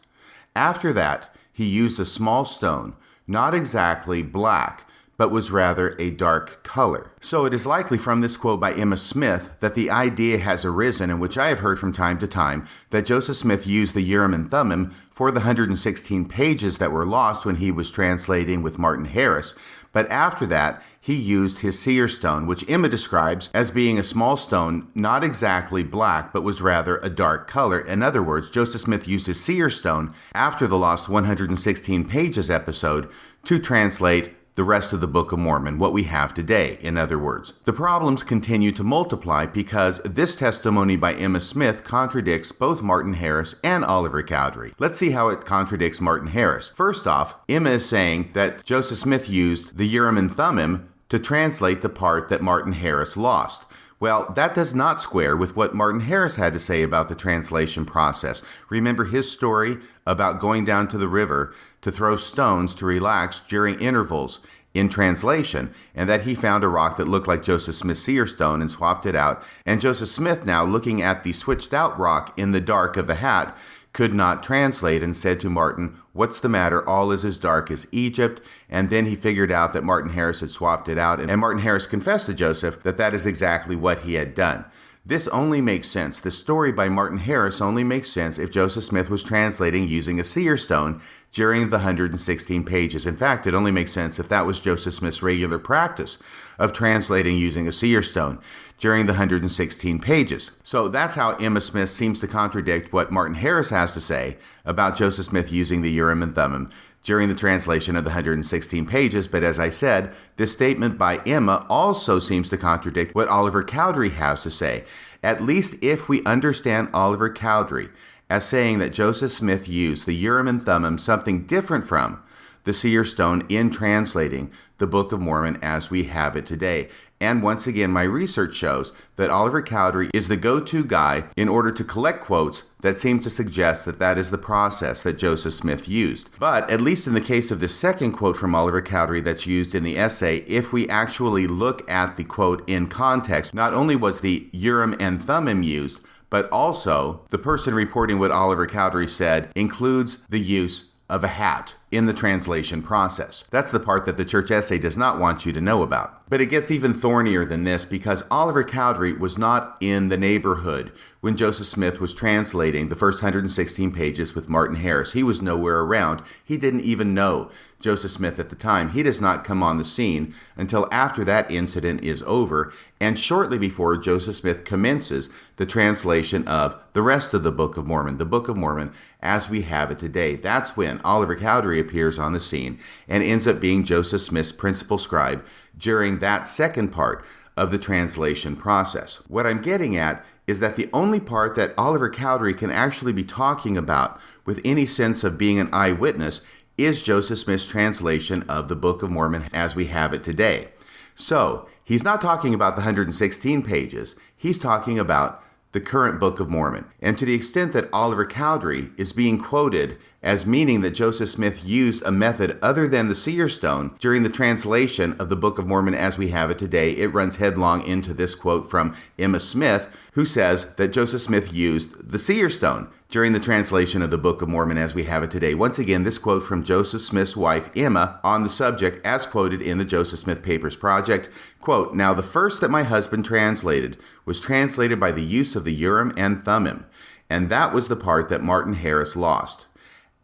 After that, he used a small stone, not exactly black, but was rather a dark color." So it is likely from this quote by Emma Smith that the idea has arisen, and which I have heard from time to time, that Joseph Smith used the Urim and Thummim for the 116 pages that were lost when he was translating with Martin Harris. But after that, he used his seer stone, which Emma describes as being a small stone, not exactly black, but was rather a dark color. In other words, Joseph Smith used his seer stone after the lost 116 pages episode to translate the rest of the Book of Mormon, what we have today, in other words. The problems continue to multiply because this testimony by Emma Smith contradicts both Martin Harris and Oliver Cowdery. Let's see how it contradicts Martin Harris. First off, Emma is saying that Joseph Smith used the Urim and Thummim to translate the part that Martin Harris lost. Well, that does not square with what Martin Harris had to say about the translation process. Remember his story about going down to the river to throw stones to relax during intervals in translation, and that he found a rock that looked like Joseph Smith's seer stone and swapped it out. And Joseph Smith, now looking at the switched out rock in the dark of the hat, could not translate and said to Martin, "What's the matter? All is as dark as Egypt." And then he figured out that Martin Harris had swapped it out, and Martin Harris confessed to Joseph that that is exactly what he had done. This only makes sense. The story by Martin Harris only makes sense if Joseph Smith was translating using a seer stone during the 116 pages. In fact, it only makes sense if that was Joseph Smith's regular practice of translating using a seer stone during the 116 pages. So that's how Emma Smith seems to contradict what Martin Harris has to say about Joseph Smith using the Urim and Thummim during the translation of the 116 pages. But as I said, this statement by Emma also seems to contradict what Oliver Cowdery has to say, at least if we understand Oliver Cowdery as saying that Joseph Smith used the Urim and Thummim, something different from the seer stone, in translating the Book of Mormon as we have it today. And once again, my research shows that Oliver Cowdery is the go-to guy in order to collect quotes that seem to suggest that that is the process that Joseph Smith used. But at least in the case of the second quote from Oliver Cowdery that's used in the essay, if we actually look at the quote in context, not only was the Urim and Thummim used, but also the person reporting what Oliver Cowdery said includes the use of a hat in the translation process. That's the part that the church essay does not want you to know about. But it gets even thornier than this, because Oliver Cowdery was not in the neighborhood when Joseph Smith was translating the first 116 pages with Martin Harris. He was nowhere around. He didn't even know Joseph Smith at the time. He does not come on the scene until after that incident is over, and shortly before Joseph Smith commences the translation of the rest of the Book of Mormon, the Book of Mormon as we have it today. That's when Oliver Cowdery appears on the scene and ends up being Joseph Smith's principal scribe during that second part of the translation process. What I'm getting at is that the only part that Oliver Cowdery can actually be talking about with any sense of being an eyewitness is Joseph Smith's translation of the Book of Mormon as we have it today. So, he's not talking about the 116 pages, he's talking about the current Book of Mormon. And to the extent that Oliver Cowdery is being quoted as meaning that Joseph Smith used a method other than the seer stone during the translation of the Book of Mormon as we have it today, it runs headlong into this quote from Emma Smith, who says that Joseph Smith used the seer stone during the translation of the Book of Mormon as we have it today. Once again, this quote from Joseph Smith's wife, Emma, on the subject as quoted in the Joseph Smith Papers Project. Quote, "Now the first that my husband translated was translated by the use of the Urim and Thummim, and that was the part that Martin Harris lost.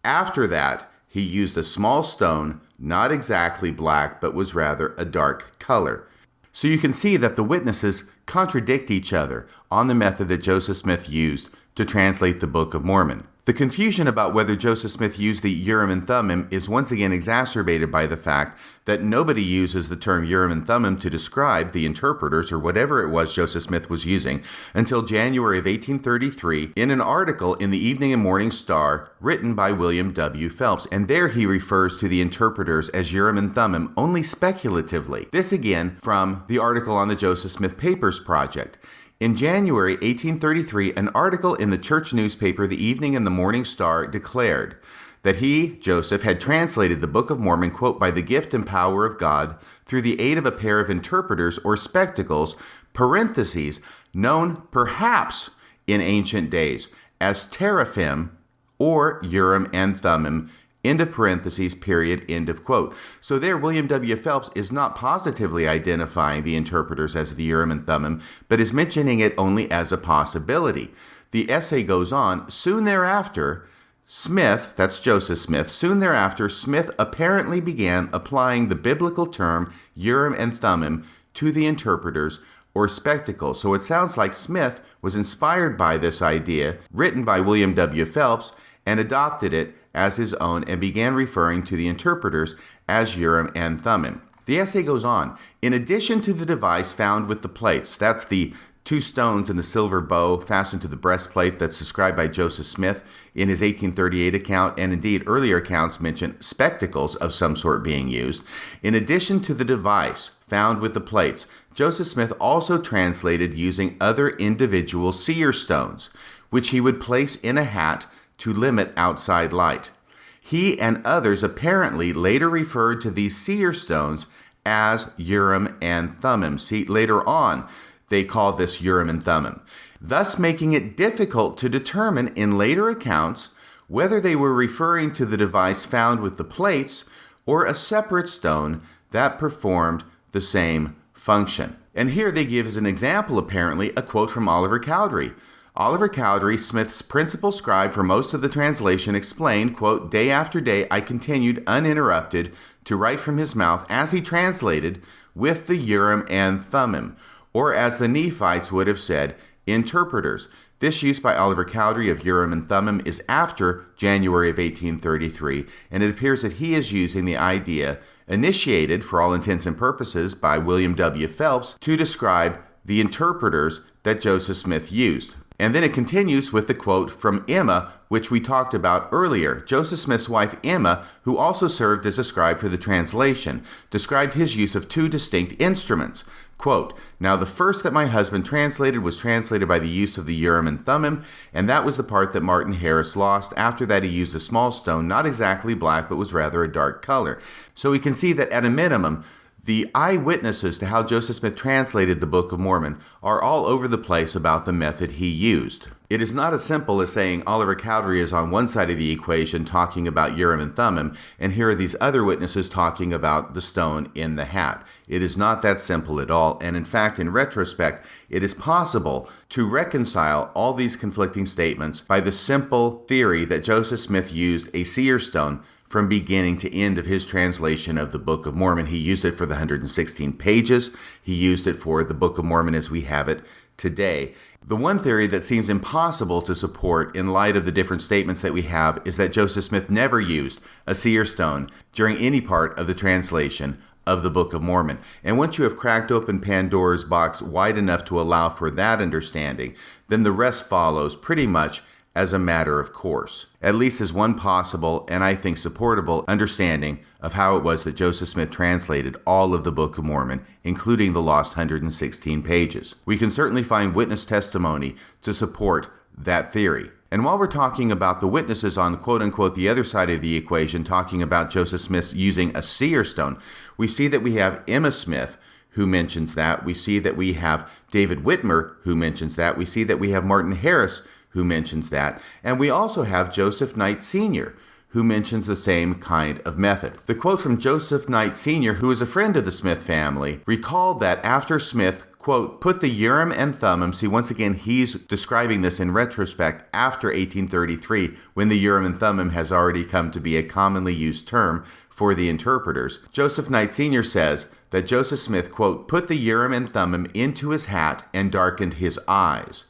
After that, he used a small stone, not exactly black, but was rather a dark color." So you can see that the witnesses contradict each other on the method that Joseph Smith used to translate the Book of Mormon. The confusion about whether Joseph Smith used the Urim and Thummim is once again exacerbated by the fact that nobody uses the term Urim and Thummim to describe the interpreters or whatever it was Joseph Smith was using until January of 1833 in an article in the Evening and Morning Star written by William W. Phelps. And there he refers to the interpreters as Urim and Thummim only speculatively. This again from the article on the Joseph Smith Papers Project. In January 1833, an article in the church newspaper, the Evening and the Morning Star, declared that he, Joseph, had translated the Book of Mormon, quote, by the gift and power of God through the aid of a pair of interpreters or spectacles, parentheses, known perhaps in ancient days as teraphim or Urim and Thummim, end of parentheses, period, end of quote. So there, William W. Phelps is not positively identifying the interpreters as the Urim and Thummim, but is mentioning it only as a possibility. The essay goes on, soon thereafter, Smith, that's Joseph Smith, soon thereafter, Smith apparently began applying the biblical term Urim and Thummim to the interpreters or spectacles. So it sounds like Smith was inspired by this idea, written by William W. Phelps, and adopted it as his own and began referring to the interpreters as Urim and Thummim. The essay goes on. In addition to the device found with the plates, that's the 2 stones and the silver bow fastened to the breastplate that's described by Joseph Smith in his 1838 account, and indeed earlier accounts mention spectacles of some sort being used. In addition to the device found with the plates, Joseph Smith also translated using other individual seer stones, which he would place in a hat to limit outside light. He and others apparently later referred to these seer stones as Urim and Thummim. See, later on, they called this Urim and Thummim, thus making it difficult to determine in later accounts whether they were referring to the device found with the plates or a separate stone that performed the same function. And here they give as an example, apparently, a quote from Oliver Cowdery. Oliver Cowdery, Smith's principal scribe for most of the translation, explained, quote, "Day after day I continued uninterrupted to write from his mouth as he translated with the Urim and Thummim, or as the Nephites would have said, interpreters." This use by Oliver Cowdery of Urim and Thummim is after January of 1833, and it appears that he is using the idea initiated, for all intents and purposes, by William W. Phelps to describe the interpreters that Joseph Smith used. And then it continues with the quote from Emma, which we talked about earlier. Joseph Smith's wife Emma, who also served as a scribe for the translation, described his use of 2 distinct instruments. Quote, "Now the first that my husband translated was translated by the use of the Urim and Thummim, and that was the part that Martin Harris lost. After that he used a small stone, not exactly black, but was rather a dark color." So we can see that at a minimum, the eyewitnesses to how Joseph Smith translated the Book of Mormon are all over the place about the method he used. It is not as simple as saying Oliver Cowdery is on one side of the equation talking about Urim and Thummim, and here are these other witnesses talking about the stone in the hat. It is not that simple at all, and in fact, in retrospect, it is possible to reconcile all these conflicting statements by the simple theory that Joseph Smith used a seer stone from beginning to end of his translation of the Book of Mormon. He used it for the 116 pages. He used it for the Book of Mormon as we have it today. The one theory that seems impossible to support in light of the different statements that we have is that Joseph Smith never used a seer stone during any part of the translation of the Book of Mormon. And once you have cracked open Pandora's box wide enough to allow for that understanding, then the rest follows pretty much as a matter of course, at least as one possible and I think supportable understanding of how it was that Joseph Smith translated all of the Book of Mormon, including the lost 116 pages. We can certainly find witness testimony to support that theory. And while we're talking about the witnesses on quote-unquote the other side of the equation, talking about Joseph Smith using a seer stone, we see that we have Emma Smith, who mentions that. We see that we have David Whitmer, who mentions that. We see that we have Martin Harris, who mentions that. And we also have Joseph Knight Sr., who mentions the same kind of method. The quote from Joseph Knight Sr., who is a friend of the Smith family, recalled that after Smith, quote, put the Urim and Thummim, see, once again, he's describing this in retrospect after 1833, when the Urim and Thummim has already come to be a commonly used term for the interpreters. Joseph Knight Sr. says that Joseph Smith, quote, put the Urim and Thummim into his hat and darkened his eyes.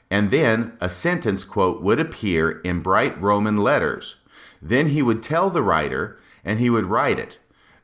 And then a sentence, quote, would appear in bright Roman letters. Then he would tell the writer, and he would write it.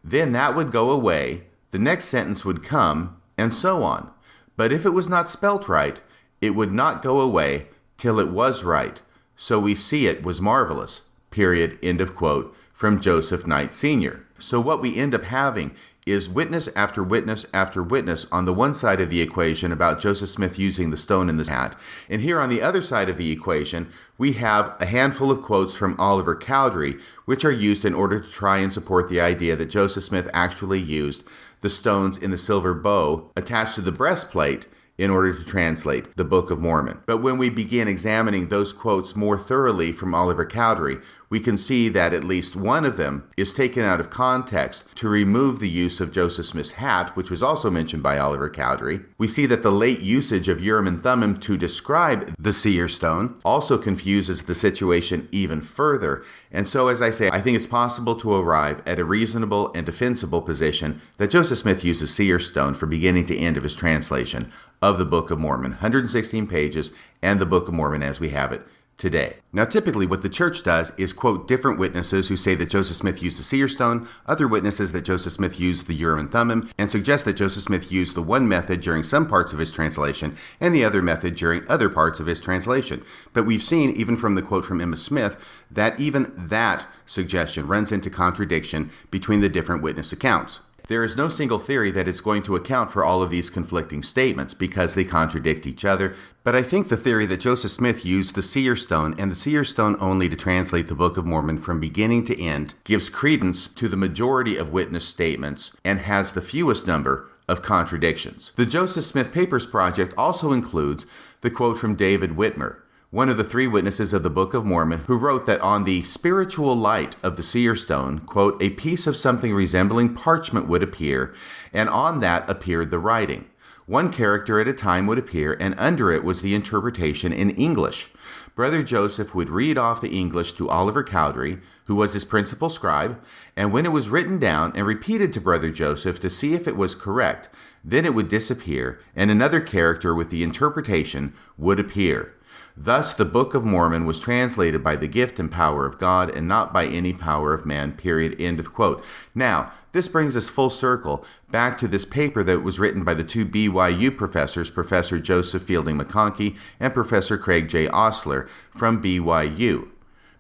Then that would go away, the next sentence would come, and so on. But if it was not spelt right, it would not go away till it was right. So we see it was marvelous, period, end of quote, from Joseph Knight Sr. So what we end up having is witness after witness after witness on the one side of the equation about Joseph Smith using the stone in the hat. And here on the other side of the equation, we have a handful of quotes from Oliver Cowdery, which are used in order to try and support the idea that Joseph Smith actually used the stones in the silver bow attached to the breastplate in order to translate the Book of Mormon. But when we begin examining those quotes more thoroughly from Oliver Cowdery, we can see that at least one of them is taken out of context to remove the use of Joseph Smith's hat, which was also mentioned by Oliver Cowdery. We see that the late usage of Urim and Thummim to describe the seer stone also confuses the situation even further. And so, as I say, I think it's possible to arrive at a reasonable and defensible position that Joseph Smith used a seer stone from beginning to end of his translation of the Book of Mormon, 116 pages, and the Book of Mormon as we have it today. Now, typically what the church does is quote different witnesses who say that Joseph Smith used the seer stone, other witnesses that Joseph Smith used the Urim and Thummim, and suggest that Joseph Smith used the one method during some parts of his translation and the other method during other parts of his translation. But we've seen, even from the quote from Emma Smith, that even that suggestion runs into contradiction between the different witness accounts. There is no single theory that is going to account for all of these conflicting statements because they contradict each other, but I think the theory that Joseph Smith used the seer stone and the seer stone only to translate the Book of Mormon from beginning to end gives credence to the majority of witness statements and has the fewest number of contradictions. The Joseph Smith Papers Project also includes the quote from David Whitmer, one of the three witnesses of the Book of Mormon, who wrote that on the spiritual light of the seer stone, quote, a piece of something resembling parchment would appear, and on that appeared the writing. One character at a time would appear, and under it was the interpretation in English. Brother Joseph would read off the English to Oliver Cowdery, who was his principal scribe, and when it was written down and repeated to Brother Joseph to see if it was correct, then it would disappear, and another character with the interpretation would appear. Thus, the Book of Mormon was translated by the gift and power of God and not by any power of man, period, end of quote. Now, this brings us full circle back to this paper that was written by the two BYU professors, Professor Joseph Fielding McConkie and Professor Craig J. Osler from BYU,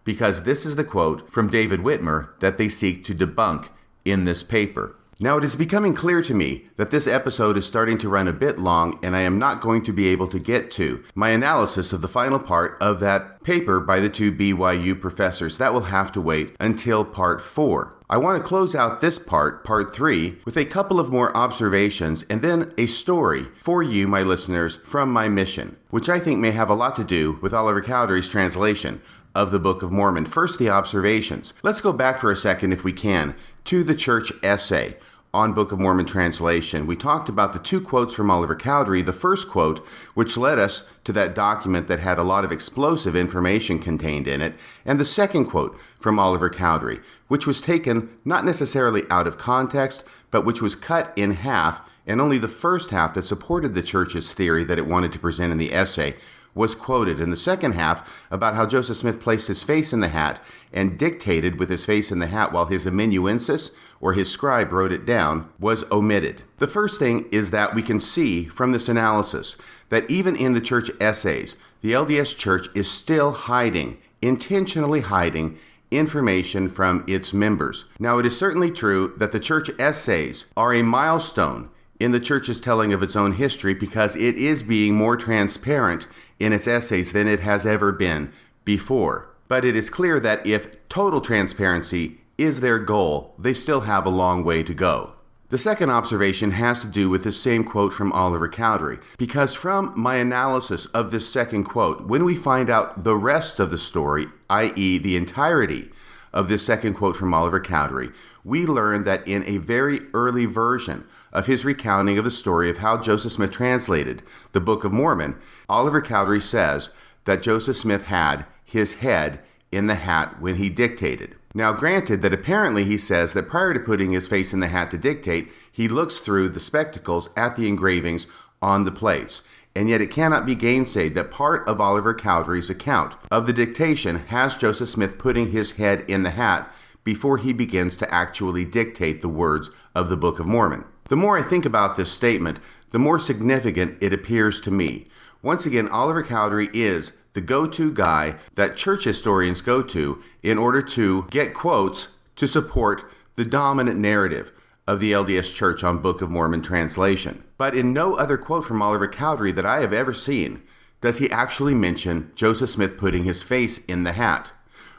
because this is the quote from David Whitmer that they seek to debunk in this paper. Now, it is becoming clear to me that this episode is starting to run a bit long, and I am not going to be able to get to my analysis of the final part of that paper by the two BYU professors. That will have to wait until part 4. I want to close out this part 3, with a couple of more observations and then a story for you, my listeners, from my mission, which I think may have a lot to do with Oliver Cowdery's translation of the Book of Mormon. First, the observations. Let's go back for a second, if we can, to the church essay on Book of Mormon translation. We talked about the two quotes from Oliver Cowdery, the first quote, which led us to that document that had a lot of explosive information contained in it, and the second quote from Oliver Cowdery, which was taken not necessarily out of context, but which was cut in half, and only the first half that supported the church's theory that it wanted to present in the essay was quoted, and the second half about how Joseph Smith placed his face in the hat and dictated with his face in the hat while his amanuensis, or his scribe, wrote it down, was omitted. The first thing is that we can see from this analysis that even in the church essays, the LDS Church is still intentionally hiding information from its members. Now, it is certainly true that the church essays are a milestone in the church's telling of its own history because it is being more transparent in its essays than it has ever been before. But it is clear that if total transparency is their goal, they still have a long way to go. The second observation has to do with the same quote from Oliver Cowdery, because from my analysis of this second quote, when we find out the rest of the story, i.e. the entirety of this second quote from Oliver Cowdery, we learn that in a very early version of his recounting of the story of how Joseph Smith translated the Book of Mormon, Oliver Cowdery says that Joseph Smith had his head in the hat when he dictated. Now, granted that apparently he says that prior to putting his face in the hat to dictate, he looks through the spectacles at the engravings on the plates. And yet it cannot be gainsaid that part of Oliver Cowdery's account of the dictation has Joseph Smith putting his head in the hat before he begins to actually dictate the words of the Book of Mormon. The more I think about this statement, the more significant it appears to me. Once again, Oliver Cowdery is the go-to guy that church historians go to in order to get quotes to support the dominant narrative of the LDS Church on Book of Mormon translation. But in no other quote from Oliver Cowdery that I have ever seen does he actually mention Joseph Smith putting his face in the hat.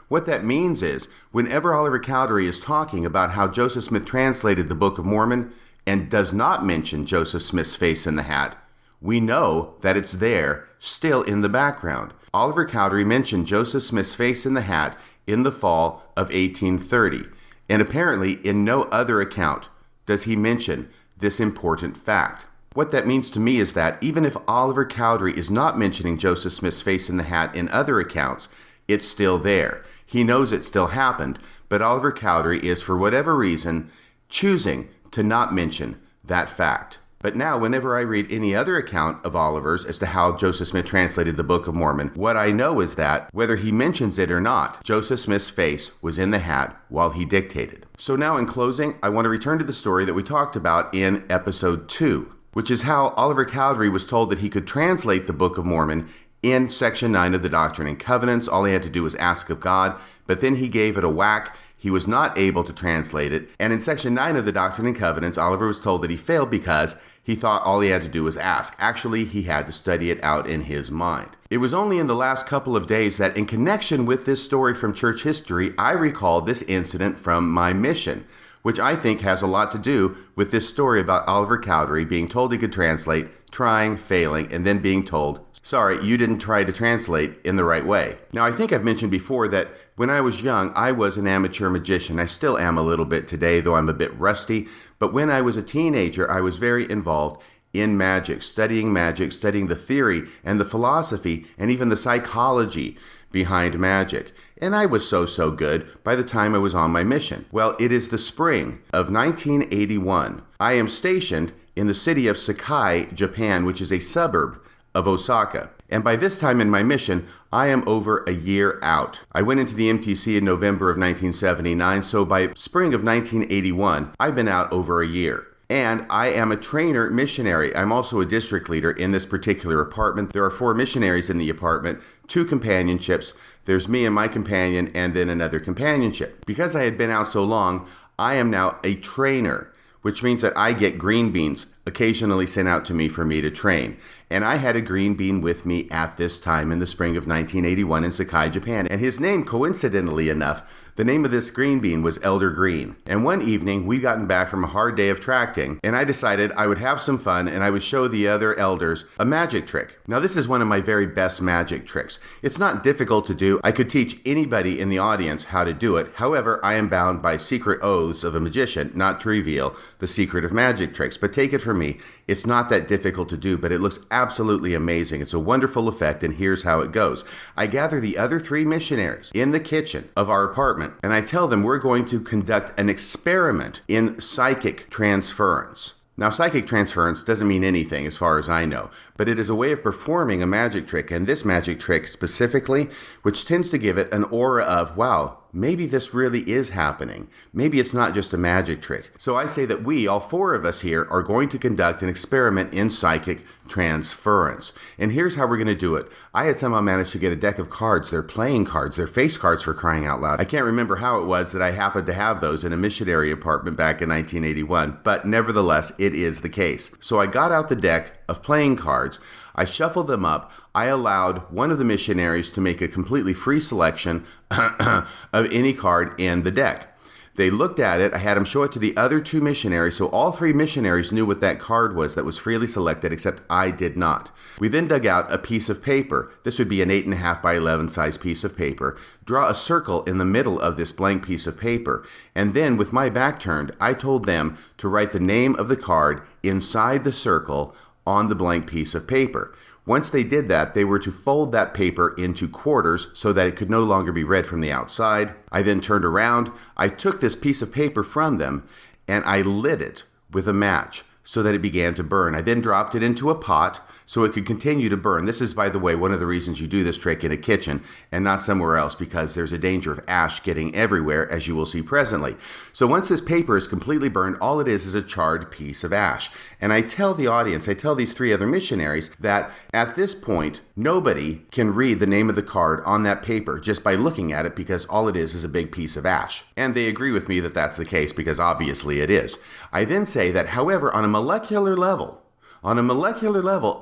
What that means is, whenever Oliver Cowdery is talking about how Joseph Smith translated the Book of Mormon and does not mention Joseph Smith's face in the hat, we know that it's there, still in the background. Oliver Cowdery mentioned Joseph Smith's face in the hat in the fall of 1830, and apparently in no other account does he mention this important fact. What that means to me is that even if Oliver Cowdery is not mentioning Joseph Smith's face in the hat in other accounts, it's still there. He knows it still happened, but Oliver Cowdery is, for whatever reason, choosing to not mention that fact. But now, whenever I read any other account of Oliver's as to how Joseph Smith translated the Book of Mormon, what I know is that, whether he mentions it or not, Joseph Smith's face was in the hat while he dictated. So now, in closing, I want to return to the story that we talked about in episode 2, which is how Oliver Cowdery was told that he could translate the Book of Mormon in section 9 of the Doctrine and Covenants. All he had to do was ask of God, but then he gave it a whack. He was not able to translate it. And in section 9 of the Doctrine and Covenants, Oliver was told that he failed because he thought all he had to do was ask. Actually, he had to study it out in his mind. It was only in the last couple of days that, in connection with this story from church history, I recalled this incident from my mission, which I think has a lot to do with this story about Oliver Cowdery being told he could translate, trying, failing, and then being told, sorry, you didn't try to translate in the right way. Now, I think I've mentioned before that when I was young, I was an amateur magician. I still am a little bit today, though I'm a bit rusty. But when I was a teenager, I was very involved in magic, studying the theory and the philosophy and even the psychology behind magic. And I was so good by the time I was on my mission. Well, it is the spring of 1981. I am stationed in the city of Sakai, Japan, which is a suburb of Osaka. And by this time in my mission, I am over a year out. I went into the MTC in November of 1979, so by spring of 1981, I've been out over a year. And I am a trainer missionary. I'm also a district leader in this particular apartment. There are 4 missionaries in the apartment, 2 companionships. There's me and my companion, and then another companionship. Because I had been out so long, I am now a trainer, which means that I get green beans occasionally sent out to me for me to train. And I had a green bean with me at this time in the spring of 1981 in Sakai, Japan. And his name, coincidentally enough, the name of this green bean was Elder Green. And one evening, we'd gotten back from a hard day of tracting, and I decided I would have some fun and I would show the other elders a magic trick. Now, this is one of my very best magic tricks. It's not difficult to do. I could teach anybody in the audience how to do it. However, I am bound by secret oaths of a magician not to reveal the secret of magic tricks. But take it from me, it's not that difficult to do, but it looks absolutely amazing. It's a wonderful effect, and here's how it goes. I gather the other 3 missionaries in the kitchen of our apartment, and I tell them we're going to conduct an experiment in psychic transference. Now, psychic transference doesn't mean anything as far as I know, but it is a way of performing a magic trick, and this magic trick specifically, which tends to give it an aura of, wow, maybe this really is happening. Maybe it's not just a magic trick. So I say that we, all 4 of us here, are going to conduct an experiment in psychic transference. And here's how we're going to do it. I had somehow managed to get a deck of cards. They're playing cards. They're face cards, for crying out loud. I can't remember how it was that I happened to have those in a missionary apartment back in 1981, but nevertheless, it is the case. So I got out the deck of playing cards. I shuffled them up. I allowed one of the missionaries to make a completely free selection of any card in the deck. They looked at it. I had them show it to the other 2 missionaries, so all 3 missionaries knew what that card was that was freely selected, except I did not. We then dug out a piece of paper. This would be an 8.5 by 11 size piece of paper. Draw a circle in the middle of this blank piece of paper. And then, with my back turned, I told them to write the name of the card inside the circle on the blank piece of paper. Once they did that, they were to fold that paper into quarters so that it could no longer be read from the outside. I then turned around, I took this piece of paper from them, and I lit it with a match so that it began to burn. I then dropped it into a pot so it could continue to burn. This is, by the way, one of the reasons you do this trick in a kitchen and not somewhere else, because there's a danger of ash getting everywhere, as you will see presently. So once this paper is completely burned, all it is a charred piece of ash. And I tell the audience, I tell these 3 other missionaries that at this point, nobody can read the name of the card on that paper just by looking at it, because all it is a big piece of ash. And they agree with me that that's the case, because obviously it is. I then say that, however, on a molecular level,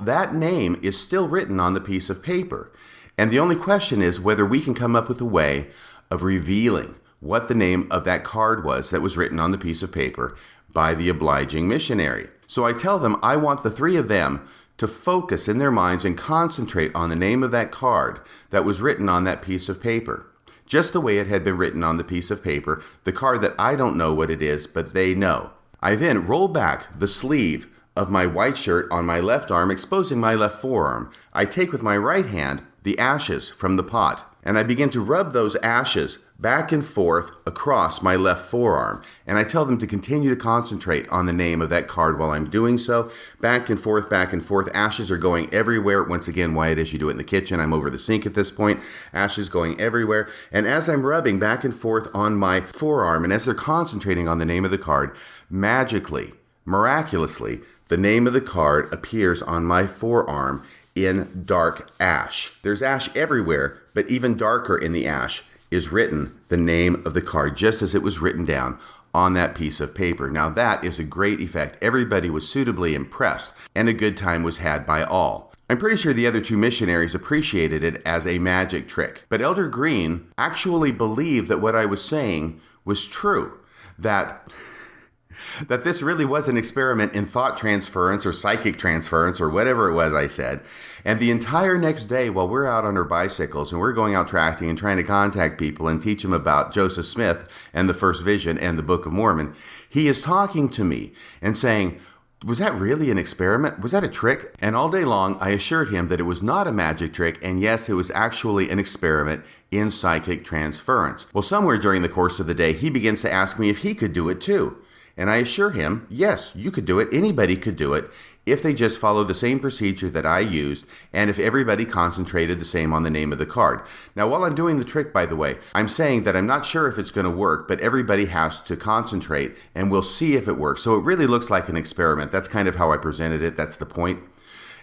that name is still written on the piece of paper. And the only question is whether we can come up with a way of revealing what the name of that card was that was written on the piece of paper by the obliging missionary. So I tell them I want the 3 of them to focus in their minds and concentrate on the name of that card that was written on that piece of paper, just the way it had been written on the piece of paper, the card that I don't know what it is, but they know. I then roll back the sleeve of my white shirt on my left arm, exposing my left forearm. I take with my right hand the ashes from the pot. And I begin to rub those ashes back and forth across my left forearm. And I tell them to continue to concentrate on the name of that card while I'm doing so. Back and forth, back and forth. Ashes are going everywhere. Once again, why it is you do it in the kitchen. I'm over the sink at this point. Ashes going everywhere. And as I'm rubbing back and forth on my forearm, and as they're concentrating on the name of the card, magically, miraculously, the name of the card appears on my forearm in dark ash. There's ash everywhere, but even darker in the ash is written the name of the card, just as it was written down on that piece of paper. Now that is a great effect. Everybody was suitably impressed, and a good time was had by all. I'm pretty sure the other two missionaries appreciated it as a magic trick. But Elder Green actually believed that what I was saying was true, that this really was an experiment in thought transference or psychic transference or whatever it was I said. And the entire next day while we're out on our bicycles and we're going out tracting and trying to contact people and teach them about Joseph Smith and the first vision and the Book of Mormon, he is talking to me and saying, was that really an experiment? Was that a trick? And all day long, I assured him that it was not a magic trick, and yes, it was actually an experiment in psychic transference. Well, somewhere during the course of the day, he begins to ask me if he could do it too. And I assure him, yes, you could do it. Anybody could do it if they just followed the same procedure that I used and if everybody concentrated the same on the name of the card. Now, while I'm doing the trick, by the way, I'm saying that I'm not sure if it's going to work, but everybody has to concentrate and we'll see if it works. So it really looks like an experiment. That's kind of how I presented it. That's the point.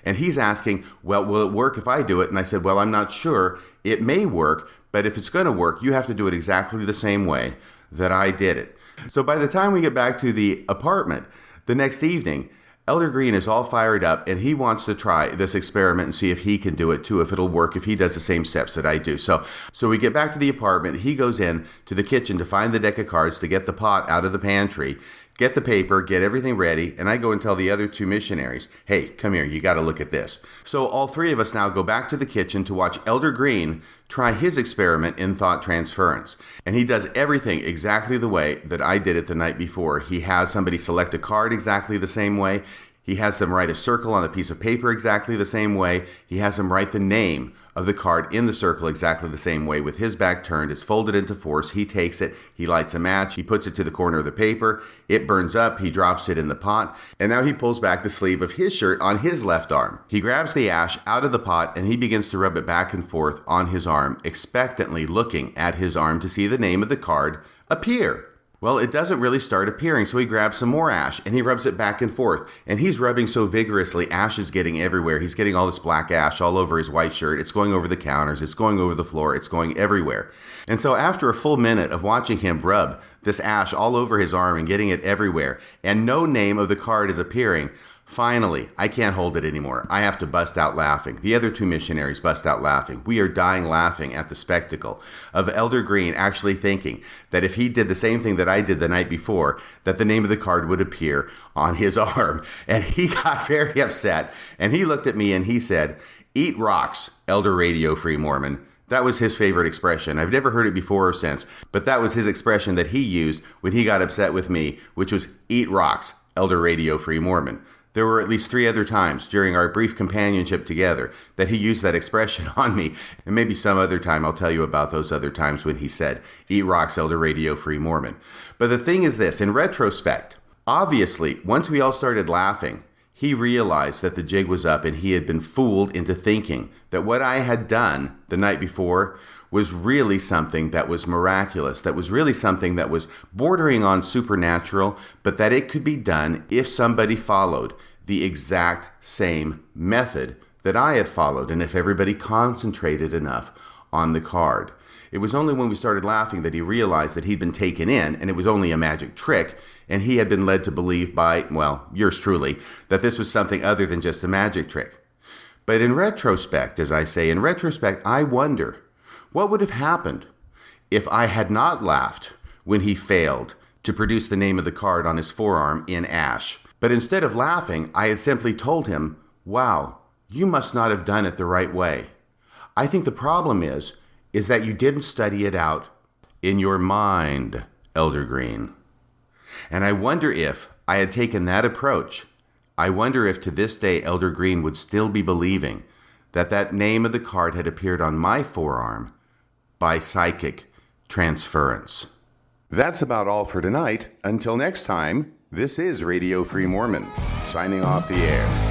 And he's asking, well, will it work if I do it? And I said, well, I'm not sure. It may work, but if it's going to work, you have to do it exactly the same way that I did it. So by the time we get back to the apartment the next evening, Elder Green is all fired up and he wants to try this experiment and see if he can do it too, if it'll work, if he does the same steps that I do. So we get back to the apartment. He goes in to the kitchen to find the deck of cards, to get the pot out of the pantry, get the paper, get everything ready, and I go and tell the other two missionaries, hey, come here, you got to look at this. So all three of us now go back to the kitchen to watch Elder Green try his experiment in thought transference. And he does everything exactly the way that I did it the night before. He has somebody select a card exactly the same way. He has them write a circle on a piece of paper exactly the same way. He has them write the name of the card in the circle exactly the same way with his back turned. It's folded into fours. He takes it, he lights a match, he puts it to the corner of the paper, it burns up, he drops it in the pot, and now he pulls back the sleeve of his shirt on his left arm. He grabs the ash out of the pot and he begins to rub it back and forth on his arm, expectantly looking at his arm to see the name of the card appear. Well, it doesn't really start appearing, so he grabs some more ash and he rubs it back and forth. And he's rubbing so vigorously, ash is getting everywhere. He's getting all this black ash all over his white shirt. It's going over the counters. It's going over the floor. It's going everywhere. And so after a full minute of watching him rub this ash all over his arm and getting it everywhere, and no name of the card is appearing, finally, I can't hold it anymore. I have to bust out laughing. The other two missionaries bust out laughing. We are dying laughing at the spectacle of Elder Green actually thinking that if he did the same thing that I did the night before, that the name of the card would appear on his arm. And he got very upset. And he looked at me and he said, "Eat rocks, Elder Radio Free Mormon." That was his favorite expression. I've never heard it before or since, but that was his expression that he used when he got upset with me, which was "Eat rocks, Elder Radio Free Mormon." There were at least 3 other times during our brief companionship together that he used that expression on me. And maybe some other time I'll tell you about those other times when he said, "Eat rocks, Elder Radio Free Mormon." But the thing is this, in retrospect, obviously, once we all started laughing, he realized that the jig was up and he had been fooled into thinking that what I had done the night before was really something that was miraculous, that was really something that was bordering on supernatural, but that it could be done if somebody followed the exact same method that I had followed, and if everybody concentrated enough on the card. It was only when we started laughing that he realized that he'd been taken in, and it was only a magic trick, and he had been led to believe by, well, yours truly, that this was something other than just a magic trick. But in retrospect, as I say, in retrospect, I wonder, what would have happened if I had not laughed when he failed to produce the name of the card on his forearm in ash? But instead of laughing, I had simply told him, "Wow, you must not have done it the right way. I think the problem is that you didn't study it out in your mind, Elder Green." And I wonder if I had taken that approach, I wonder if to this day Elder Green would still be believing that name of the card had appeared on my forearm by psychic transference. That's about all for tonight. Until next time, this is Radio Free Mormon, signing off the air.